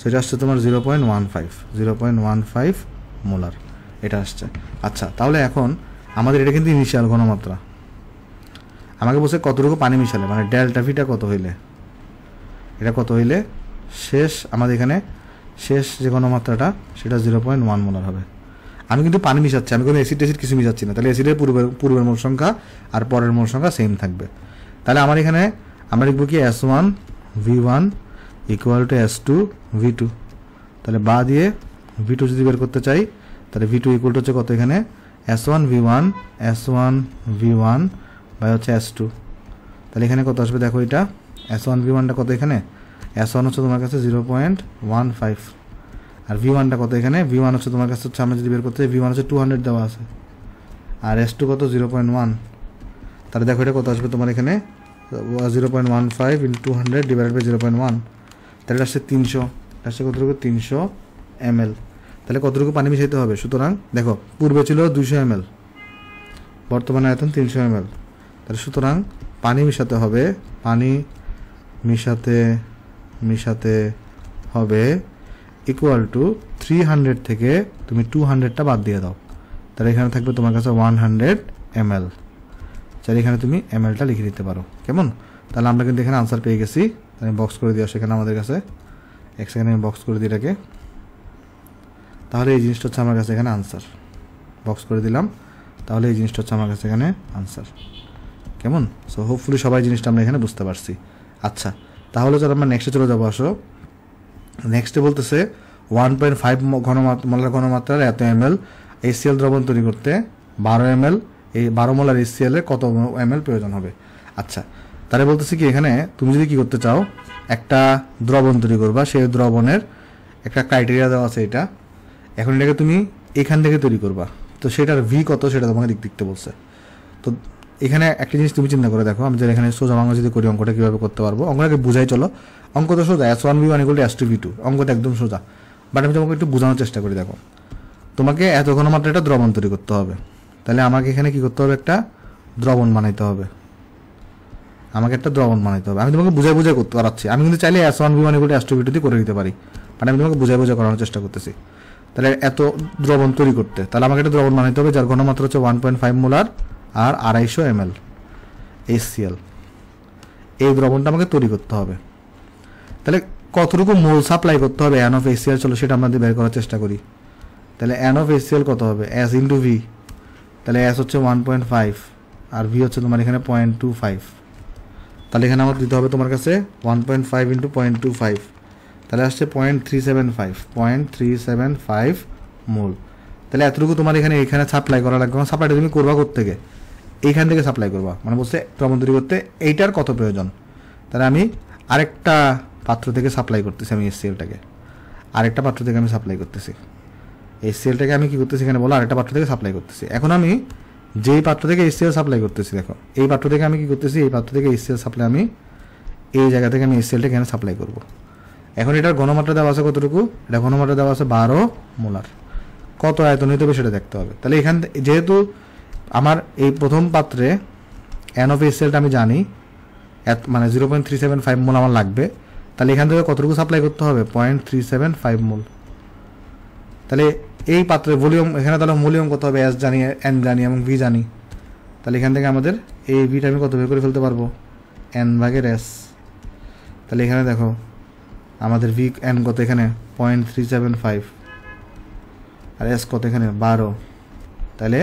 সেটা আসছে তোমার 0.15 মোলার, এটা আসছে। আচ্ছা, তাহলে এখন আমাদের এটা কিন্তু ইনিশিয়াল ঘনমাত্রা, আমাকে বলছে কতটুকু পানি মিশালে, মানে ডেল্টা ভিটা কত হইলে, এটা কত হইলে শেষ আমাদের এখানে শেষ যে ঘনমাত্রাটা সেটা 0.1 মোলার হবে। আমি কিন্তু পানি মিশাচ্ছি, আমি কোনো অ্যাসিড কিছু মিশাচ্ছি না, তাহলে অ্যাসিডের পূর্বের মোল সংখ্যা আর পরের মোল সংখ্যা সেম থাকবে। তাহলে আমার এখানে আমরা লিখব কি S1 V1 equal to S2 V2, তাহলে বা দিয়ে V2 যদি বের করতে চাই, তাহলে V2 ইকুয়াল টু হচ্ছে কত এখানে S1 V1 বাই হচ্ছে S2, তাহলে এখানে কত আসবে দেখো, এটা S1 V1টা কত, এখানে S1 হচ্ছে তোমার কাছে 0.15, আর V1টা কত, এখানে V1 হচ্ছে তোমার কাছে হচ্ছে আমরা যদি বের করতে চাই V1 হচ্ছে 200 দেওয়া আছে, আর S2 কত 0.1, তাহলে দেখো এটা কত আসবে তোমার এখানে 0.15 × 200 ডিভাইড বাই 0.1, তাহলে আসছে 300, আসছে কতটুকু 300 ml। তাহলে কতটুকু পানি মিশাইতে হবে, সুতরাং দেখো পূর্বে ছিল 200 ml, বর্তমানে আয়তন 300 ml, তাহলে সুতরাং পানি মিশাতে হবে, পানি মিশাতে হবে ইকুয়াল টু 300 থেকে তুমি 200টা বাদ দিয়ে দাও, তাহলে এখানে থাকবে তোমার কাছে 100 ml, চাইলে এখানে তুমি mlটা লিখে দিতে পারো। কেমন? তাহলে আমরা কিন্তু এখানে আনসার পেয়ে গেছি। আমি বক্স করে দিয়ে সেখানে আমাদের কাছে এক সেকেন্ড আমি বক্স করে দিই এটাকে, তাহলে এই জিনিসটা হচ্ছে আমার কাছে এখানে আনসার, বক্স করে দিলাম, তাহলে এই জিনিসটা হচ্ছে আমার কাছে এখানে আনসার। কেমন? সো হোপফুলি সবাই জিনিসটা আমরা এখানে বুঝতে পারছি। আচ্ছা, তাহলে চলো আমরা নেক্সটে চলে যাবো, আসো নেক্সটে বলতেছে 1.5 মোলার ঘনমাত্রার এত ml HCl দ্রবণ তৈরি করতে 12 ml, এই 12 মোলার HCl এর কত ml প্রয়োজন হবে। আচ্ছা, তাহলে বলতেছি কি এখানে তুমি যদি কি করতে চাও, একটা দ্রবণ তৈরি করবা, সেই দ্রবণের একটা ক্রাইটেরিয়া দেওয়া আছে, এটা এখন এটাকে তুমি এখান থেকে তৈরি করবা, তো সেটার V কত সেটা তোমাকে দেখতে বলছে। তো এখানে একটা জিনিস তুমি চিন্তা করে দেখো, আমি যদি এখানে সোজা বাংলা যদি করি অঙ্কটা কীভাবে করতে পারবো, অঙ্কটাকে বুঝাই চলো। অঙ্ক তো সোজা, S1 V1 equal to S2 V2, অঙ্কটা একদম সোজা, বাট আমি তোমাকে একটু বোঝানোর চেষ্টা করি। দেখো তোমাকে এত ঘনমাত্রা একটা দ্রবণ তৈরি করতে হবে, তাহলে আমাকে এখানে কি করতে হবে, একটা দ্রবণ বানাইতে হবে, আমি তোমাকে বুঝাই করতে পারছি। আমি কিন্তু চাইলে S1 V1 equal to S2 V2 দিয়ে করে দিতে পারি, বাট আমি তোমাকে বুঝাই করানোর চেষ্টা করতেছি। তাহলে এত দ্রবণ তৈরি করতে তাহলে আমাকে একটা দ্রবণ বানাইতে হবে যার ঘনমাত্রা হচ্ছে 1.5 মোলার আর 250 ml HCl, এই দ্রবণটা আমাকে তৈরি করতে হবে। তাহলে কতটুকু মোল সাপ্লাই করতে হবে N of HCl, চলো সেটা আমরা বের করার চেষ্টা করি। তাহলে N of HCl কত হবে, S ইন্টু V, তাহলে S হচ্ছে 1.5 আর V হচ্ছে তোমার এখানে 0.25, তাহলে এখানে আমার দিতে হবে তোমার কাছে 1.5 × 0.25, তাহলে আসছে 0.375 মোল। তাহলে এতটুকু তোমার এখানে সাপ্লাই করা লাগবে, সাপ্লাইটা তুমি করবা কোথা থেকে, এইখান থেকে সাপ্লাই করবা, মানে বলছে দ্রবণ তৈরি করতে এইটার কত প্রয়োজন, তাহলে আমি আরেকটা পাত্র থেকে সাপ্লাই করতেছি, আমি HCl-টাকে আরেকটা পাত্র থেকে আমি সাপ্লাই করতেছি। HCl-টাকে আমি কি করতেছি এখানে বলো, আরেকটা পাত্র থেকে সাপ্লাই করতেছি। এখন আমি যেই পাত্র থেকে HCl সাপ্লাই করতেছি, দেখো এই পাত্র থেকে আমি কি করতেছি, এই পাত্র থেকে HCl সাপ্লাই আমি এই জায়গা থেকে আমি HCl-টা এখানে সাপ্লাই করব। এখন এটার ঘনমাত্রা দেওয়া আছে কতটুকু, এটা ঘনমাত্রা দেওয়া আছে 12 মোলার। কত আয়তন হইতে হবে সেটা দেখতে হবে। তাহলে এখান যেহেতু আমার এই প্রথম পাত্রে N of HCl-টা আমি জানি মানে 0.375 মোল আমার লাগবে, তাহলে এখান থেকে কতটুকু সাপ্লাই করতে হবে, 0.375 মোল। তাহলে এই পাত্রের ভলিউম, এখানে তাহলে ভলিউম কত হবে, S জানি, N জানি এবং V জানি। তাহলে এখান থেকে আমাদের এই ভিটা আমি কত বের করে ফেলতে পারবো, N/S। তাহলে এখানে দেখো আমাদের N কত, এখানে 0.375 আর S কত, এখানে 12। তাহলে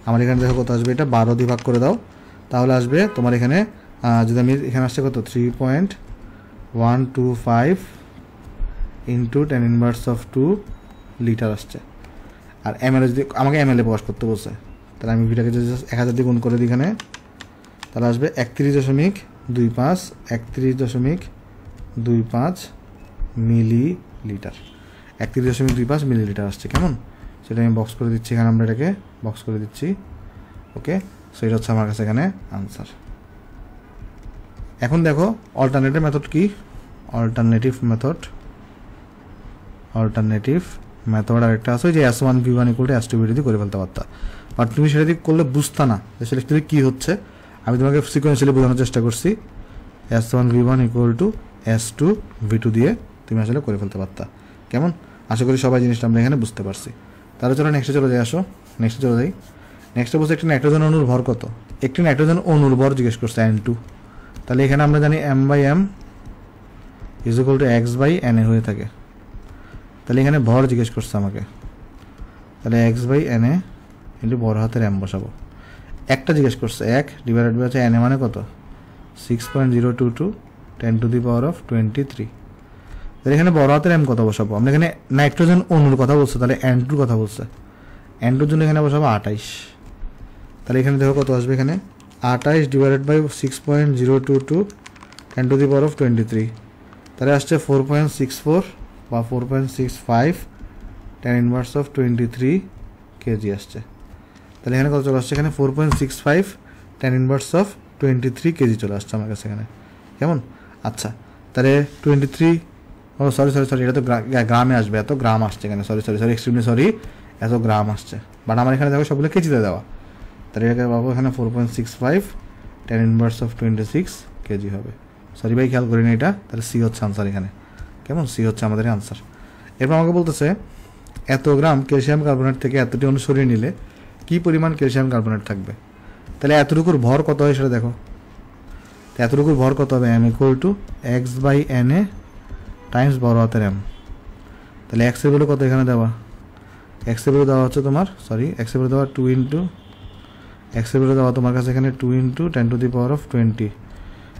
আমার এখানে দেখো কত আসবে, এটা 12 দিয়ে ভাগ করে দাও, তাহলে আসবে তোমার এখানে যদি আমি এখানে আসছে কত 3.125 ইন্টু 10⁻²2 লিটার আসছে। আর ml যদি আমাকে ml এ প্রকাশ করতে বলছে, তাহলে আমি ভিটাকে যদি 1000 দিয়ে গুণ করে দিই এখানে, তাহলে আসবে 31.25 মিলিলিটার, 31.25 মিলিলিটার আসছে। কেমন, সেটা আমি বক্স করে দিচ্ছি এখানে, আমরা এটাকে বক্স করে দিচ্ছি। ওকে, সো এটা হচ্ছে আমার কাছে এখানে আনসার। এখন দেখো অল্টারনেটিভ মেথড কি, অল্টারনেটিভ মেথড আরেকটা আছে যে S1V1 = S2V2 দিয়ে করে ফেলতে পারতা, বাট তুমি সেটা দিয়ে করলে বুঝতা না আসলে অ্যাকচুয়ালি কী হচ্ছে। আমি তোমাকে সিকোয়েন্সিয়ালি বোঝানোর চেষ্টা করছি, S1V1 = S2V2 দিয়ে তুমি আসলে করে ফেলতে পারতা। কেমন, আশা করি সবাই জিনিসটা আমরা এখানে বুঝতে পারছি। তাহলে চলো নেক্সটে চলে যাই, আসো নেক্সটে চলে যাই। নেক্সটে বলছে একটি নাইট্রোজেন অণুর ভর কত, একটি নাইট্রোজেন অণুর ভর জিজ্ঞেস করছে N2। তাহলে এখানে আমরা জানি M/M = X/NA হয়ে থাকে। তাহলে এখানে ভর জিজ্ঞেস করছে আমাকে, তাহলে X/NA ইন্টু বড় হাতের M বসাবো। একটা জিজ্ঞেস করছে 1 ডিভাইডেড বাই NA মানে কত, 6.022 10⁻23। তাহলে এখানে বড় হাতের M কত বসাবো, আমরা এখানে নাইট্রোজেন অণুর কথা বলছে, তাহলে N2 কথা বলছে, N2 জন্য এখানে বসাবো 28। তাহলে এখানে দেখো কত আসবে, এখানে 28 ডিভাইডেড বাই 6.022 10⁻23, তাহলে আসছে 4.64 বা 4.65 10⁻23 কেজি আসছে। তাহলে এখানে কত চলে আসছে, এখানে 4.65 10⁻23 কেজি চলে আসছে আমার কাছে এখানে। কেমন, আচ্ছা তাহলে 23, ও সরি, এটা তো গ্রামে আসবে, এত গ্রাম আসছে এখানে, সরি এক্সট্রিমলি সরি, এত গ্রাম আসছে, বাট আমার এখানে দেখো সবগুলো কেজিতে দেওয়া। তাহলে এটাকে পাবো এখানে 4.65 10⁻26 কেজি হবে। সরি ভাই, খেয়াল করিনি এটা, তাহলে সি হচ্ছে আনসার এখানে। কেমন, সি হচ্ছে আমাদের আনসার। এরপর আমাকে বলতেছে এত গ্রাম ক্যালসিয়াম কার্বনেট থেকে এতটি অণু সরিয়ে নিলে কী পরিমাণ ক্যালসিয়াম কার্বনেট থাকবে। তাহলে এতটুকুর ভর কত হয় সেটা দেখো, এতটুকুর ভর কত হবে, M = X/NA টাইমস বড় হাতের M। তাহলে X এর ভ্যালু কত এখানে দেওয়া, X এর ভ্যালু দেওয়া হচ্ছে তোমার, সরি X এর ভ্যালু দেওয়া 2 ইন্টু, X এর ভ্যালু দেওয়া তোমার কাছে এখানে 2 ইন্টু 10⁻20,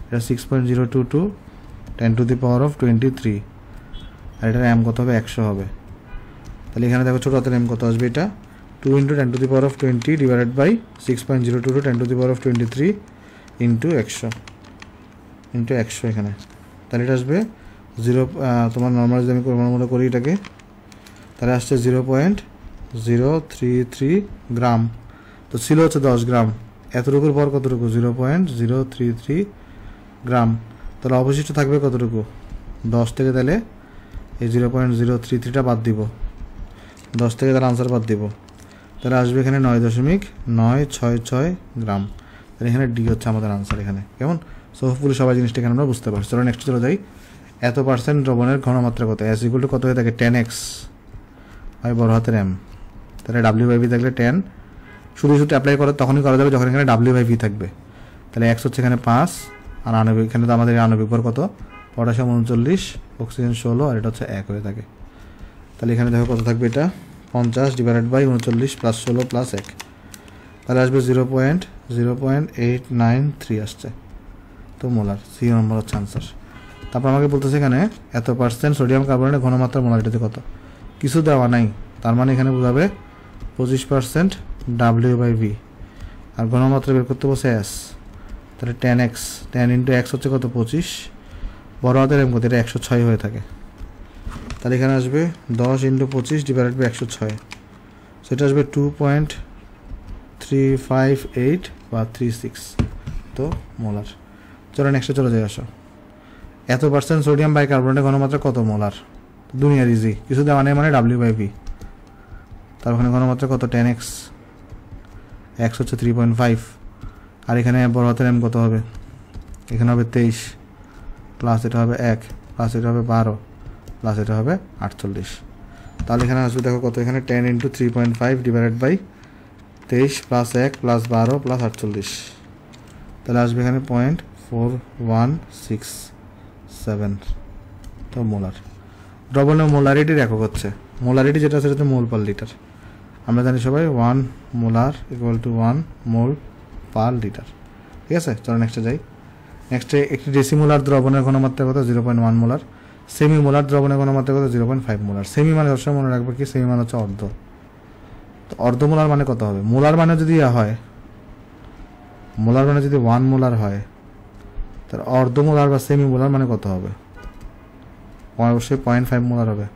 এটা 6.022 10⁻23, আর এটার M কত হবে, 100 হবে। তাহলে এখানে দেখো ছোটো হাতের M কত আসবে, এটা 2 ইন্টু 10⁻20 ডিভাইডেড বাই 6.022 10⁻23 ইন্টু 100 এখানে। তাহলে এটা আসবে 0, তোমার নর্মাল যদি আমি মনে করি এটাকে, তাহলে আসছে 0.033 গ্রাম। তো ছিল হচ্ছে 10 গ্রাম, এতটুকুর পর কতটুকু, 0.033 গ্রাম। তাহলে অবশিষ্ট থাকবে কতটুকু, 10 থেকে, তাহলে এই 0.033টা বাদ দিব, 10 থেকে তাহলে আনসার বাদ দিব, তাহলে আসবে এখানে 9.966 গ্রাম। তাহলে এখানে ডি হচ্ছে আমাদের আনসার এখানে। কেমন, সো হোপফুলি সবাই জিনিসটা এখানে আমরা বুঝতে পারছি। চলো নেক্সট চলে যাই। এত পার্সেন্ট দ্রবণের ঘনমাত্রা কত, S = কত হয়ে থাকে, 10x হয় বড় হাতের M। তাহলে W/V থাকলে 10, শুধু অ্যাপ্লাই করে তখনই করা যাবে যখন এখানে W/V থাকবে। তাহলে X হচ্ছে এখানে 5, আর আণবিক, এখানে তো আমাদের আণবিক ভর কত, পটাশিয়াম 39, অক্সিজেন 16, আর এটা হচ্ছে 1 হয়ে থাকে। তাহলে এখানে দেখো কত থাকবে, এটা 50 ডিভাইডেড বাই 39 + 16 + 1, তাহলে আসবে 0.0893 আসছে। তো মোলার, সি নম্বর হচ্ছে আনসার। তারপর আমাকে বলতেছে এখানে এত পার্সেন্ট সোডিয়াম কার্বনেটের ঘনমাত্রা মোলারিটিতে কত, কিছু দেওয়া নাই, তার মানে এখানে বোঝাবে 25% W/V, আর ঘনমাত্রা বের করতে বসে S। তাহলে 10x 10 ইন্টু x হচ্ছে কত 25, বড় হাতের m কত, এটা 106 হয়ে থাকে। তাহলে এখানে আসবে 10 ইন্টু 25 ডিভাইডেড বাই 106, সেটা আসবে 2.358 বা 36 তো মোলার। চলো নেক্সটে চলে যাই। আসো, এত পার্সেন্ট সোডিয়াম বাইকার্বনেটের ঘনমাত্রা কত মোলার? দুনিয়ার ইজি, কিছু দেওয়া নেই মানে W/V। তার ওখানে ঘনমাত্রা কত 10x, x হচ্ছে 3.5, আর এখানে বড় হাতের m কত হবে, এখানে হবে 23 প্লাস এটা হবে 1 প্লাস এটা হবে 12 প্লাস এটা হবে 48। তাহলে এখানে আসবে দেখো কত, এখানে 10 into 3.5 divided by 23 plus 1 plus 12 plus 48, তাহলে আসবে এখানে 0.4167 তো মোলার। দ্রবণের মোলারিটির একক হচ্ছে, মোলারিটি যেটা আছে সেটা মোল পার লিটার। আমরা জানি সবাই 1 molar equal to 1 mole per litre. ঠিক আছে, চলো নেক্সটে যাই। নেক্সটে একটি ডেসিমোলার দ্রবণের ঘনমাত্রা কত 0.1 মোলার, সেমি মোলার দ্রবণের ঘনমাত্রা কত 0.5 মোলার। সেমি মানে সবসময় মনে রাখবে কি, সেমি মানে হচ্ছে অর্ধ। তো অর্ধ মোলার মানে কত হবে? মোলার মানে যদি হয়, মোলার মানে যদি 1 মোলার হয়, তাহলে অর্ধ মোলার বা সেমি মোলার মানে কত হবে? অবশ্যই 0.5 মোলার হবে।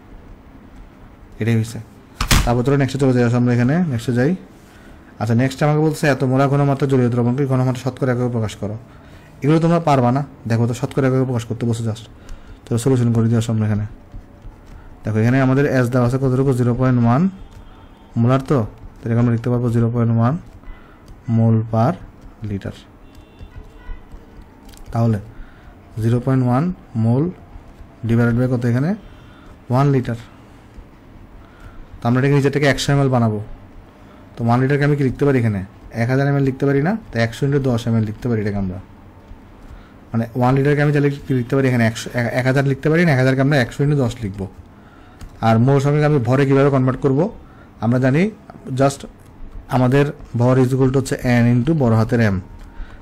এটাই হয়েছে। তারপর তো নেক্সটে চলে যাই। আমরা এখানে নেক্সটে যাই। আচ্ছা, নেক্সট আমাকে বলছে এত মোলার ঘনমাত্রা জলীয় দ্রবণকে ঘনমাত্রা শতকরা এককে প্রকাশ করো। এগুলো তোমরা পারবা না, দেখো তো শতকরা এককে প্রকাশ করতে বসে জাস্ট। তো সলিউশন করে দিয়ে আসো আমরা এখানে। দেখো এখানে আমাদের এস দেওয়া আছে কতটুকু 0.1 মোলার, তো তাহলে আমরা লিখতে পারবো 0.1 মোল পার লিটার। তাহলে 0.1 মোল ডিভাইডেড বাই কত, এখানে 1 লিটার। তো আমরা এটাকে নিচে থেকে 100 ml বানাবো। তো 1 লিটারকে আমি কি লিখতে পারি, এখানে 1000 ml লিখতে পারি না, তো 100 ইন্টু 10 ml লিখতে পারি এটাকে আমরা। মানে 1 লিটারকে আমি চাইলে লিখতে পারি এখানে 1000 লিখতে পারি না, 1000কে আমরা 100 ইন্টু 10 লিখবো। আর মোল সংখ্যাকে আমি ভরে কীভাবে কনভার্ট করব, আমরা জানি জাস্ট আমাদের ভর ইজ ইকুয়াল টু হচ্ছে n ইন্টু বড় হাতের m।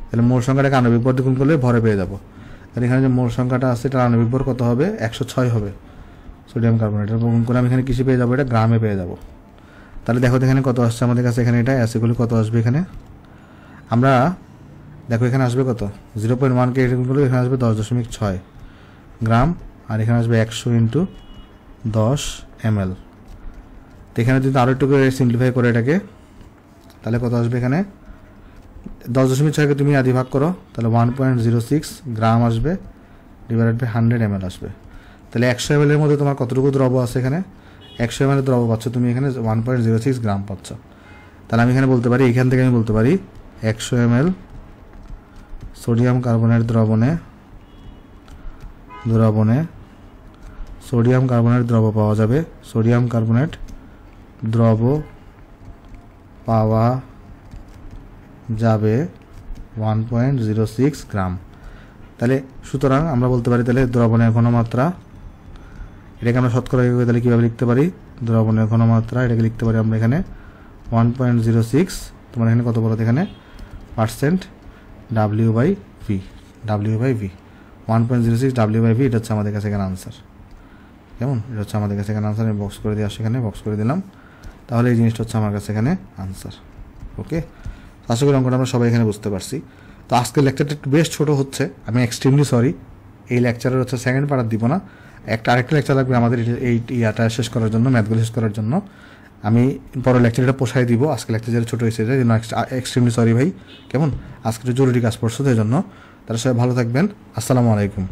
তাহলে মোল সংখ্যাটাকে আণবিক ভর দিয়ে গুণ করলে ভরে পেয়ে যাবো। তাহলে এখানে যে মোল সংখ্যাটা আছে এটা আণবিক ভর কত হবে, 106 হবে সোডিয়াম কার্বনেটের। গুণ করে আমি এখানে কিছু পেয়ে যাবো, এটা গ্রামে পেয়ে যাবো। তাহলে দেখো এখানে কত আসছে আমাদের কাছে, এখানে এটা অ্যাসিগুলি কত আসবে, এখানে আমরা দেখো এখানে আসবে কত 0.1কে গুণ করলে এখানে আসবে 10.6 গ্রাম, আর এখানে আসবে 100 ইন্টু 10 ml। তো এখানে যদি আরও একটু করে সিম্পলিফাই করে এটাকে, তাহলে কত আসবে, এখানে 10.6কে তুমি আদি ভাগ করো, তাহলে 1.06 গ্রাম আসবে ডিভাইডেড বাই 100 ml আসবে। তাহলে 100 ml এর মধ্যে তোমার কতটুকু দ্রব আছে, এখানে 100 ml দ্রব পাচ্ছ তুমি, এখানে 1.06 গ্রাম পাচ্ছ। তাহলে আমি এখানে বলতে পারি, এখান থেকে আমি বলতে পারি 100 ml সোডিয়াম কার্বনেট দ্রবণে সোডিয়াম কার্বনেট দ্রব পাওয়া যাবে, সোডিয়াম কার্বনেট দ্রব পাওয়া যাবে 1.06 গ্রাম। তাহলে সুতরাং আমরা বলতে পারি তাহলে দ্রবণের ঘনমাত্রা, এটাকে আমরা শতকরা তাহলে কীভাবে লিখতে পারি, দ্রবণের ঘনমাত্রা এটাকে লিখতে পারি আমরা এখানে 1.06, তোমার এখানে কত বলো, এখানে পার্সেন্ট W/V 1.06 W/V, এটা হচ্ছে আমাদের কাছে এখানে আনসার। কেমন, এটা হচ্ছে আমাদের কাছে এখানে আনসার। আমি বক্স করে দিয়ে আসি, এখানে বক্স করে দিলাম। তাহলে এই জিনিসটা হচ্ছে আমার কাছে এখানে আনসার। ওকে, আশা করি অঙ্কটা আমরা সবাই এখানে বুঝতে পারছি। তো আজকের লেকচারটা একটু বেশ ছোটো হচ্ছে, আমি এক্সট্রিমলি সরি। এই লেকচারের হচ্ছে সেকেন্ড পার্ট দিব না, আরেকটা লেকচার লাগবে আমাদের এই ইয়াটা শেষ করার জন্য, ম্যাথগুলো শেষ করার জন্য। আমি পরের লেকচারটা পোষাই দিব। আজকে লেকচার যেটা ছোটো হয়েছে এই জন্য এক্সট্রিমলি সরি ভাই। কেমন, আজকে জরুরি কাজ পড়ছো তো এই জন্য। তারা সবাই ভালো থাকবেন। আসসালামু আলাইকুম।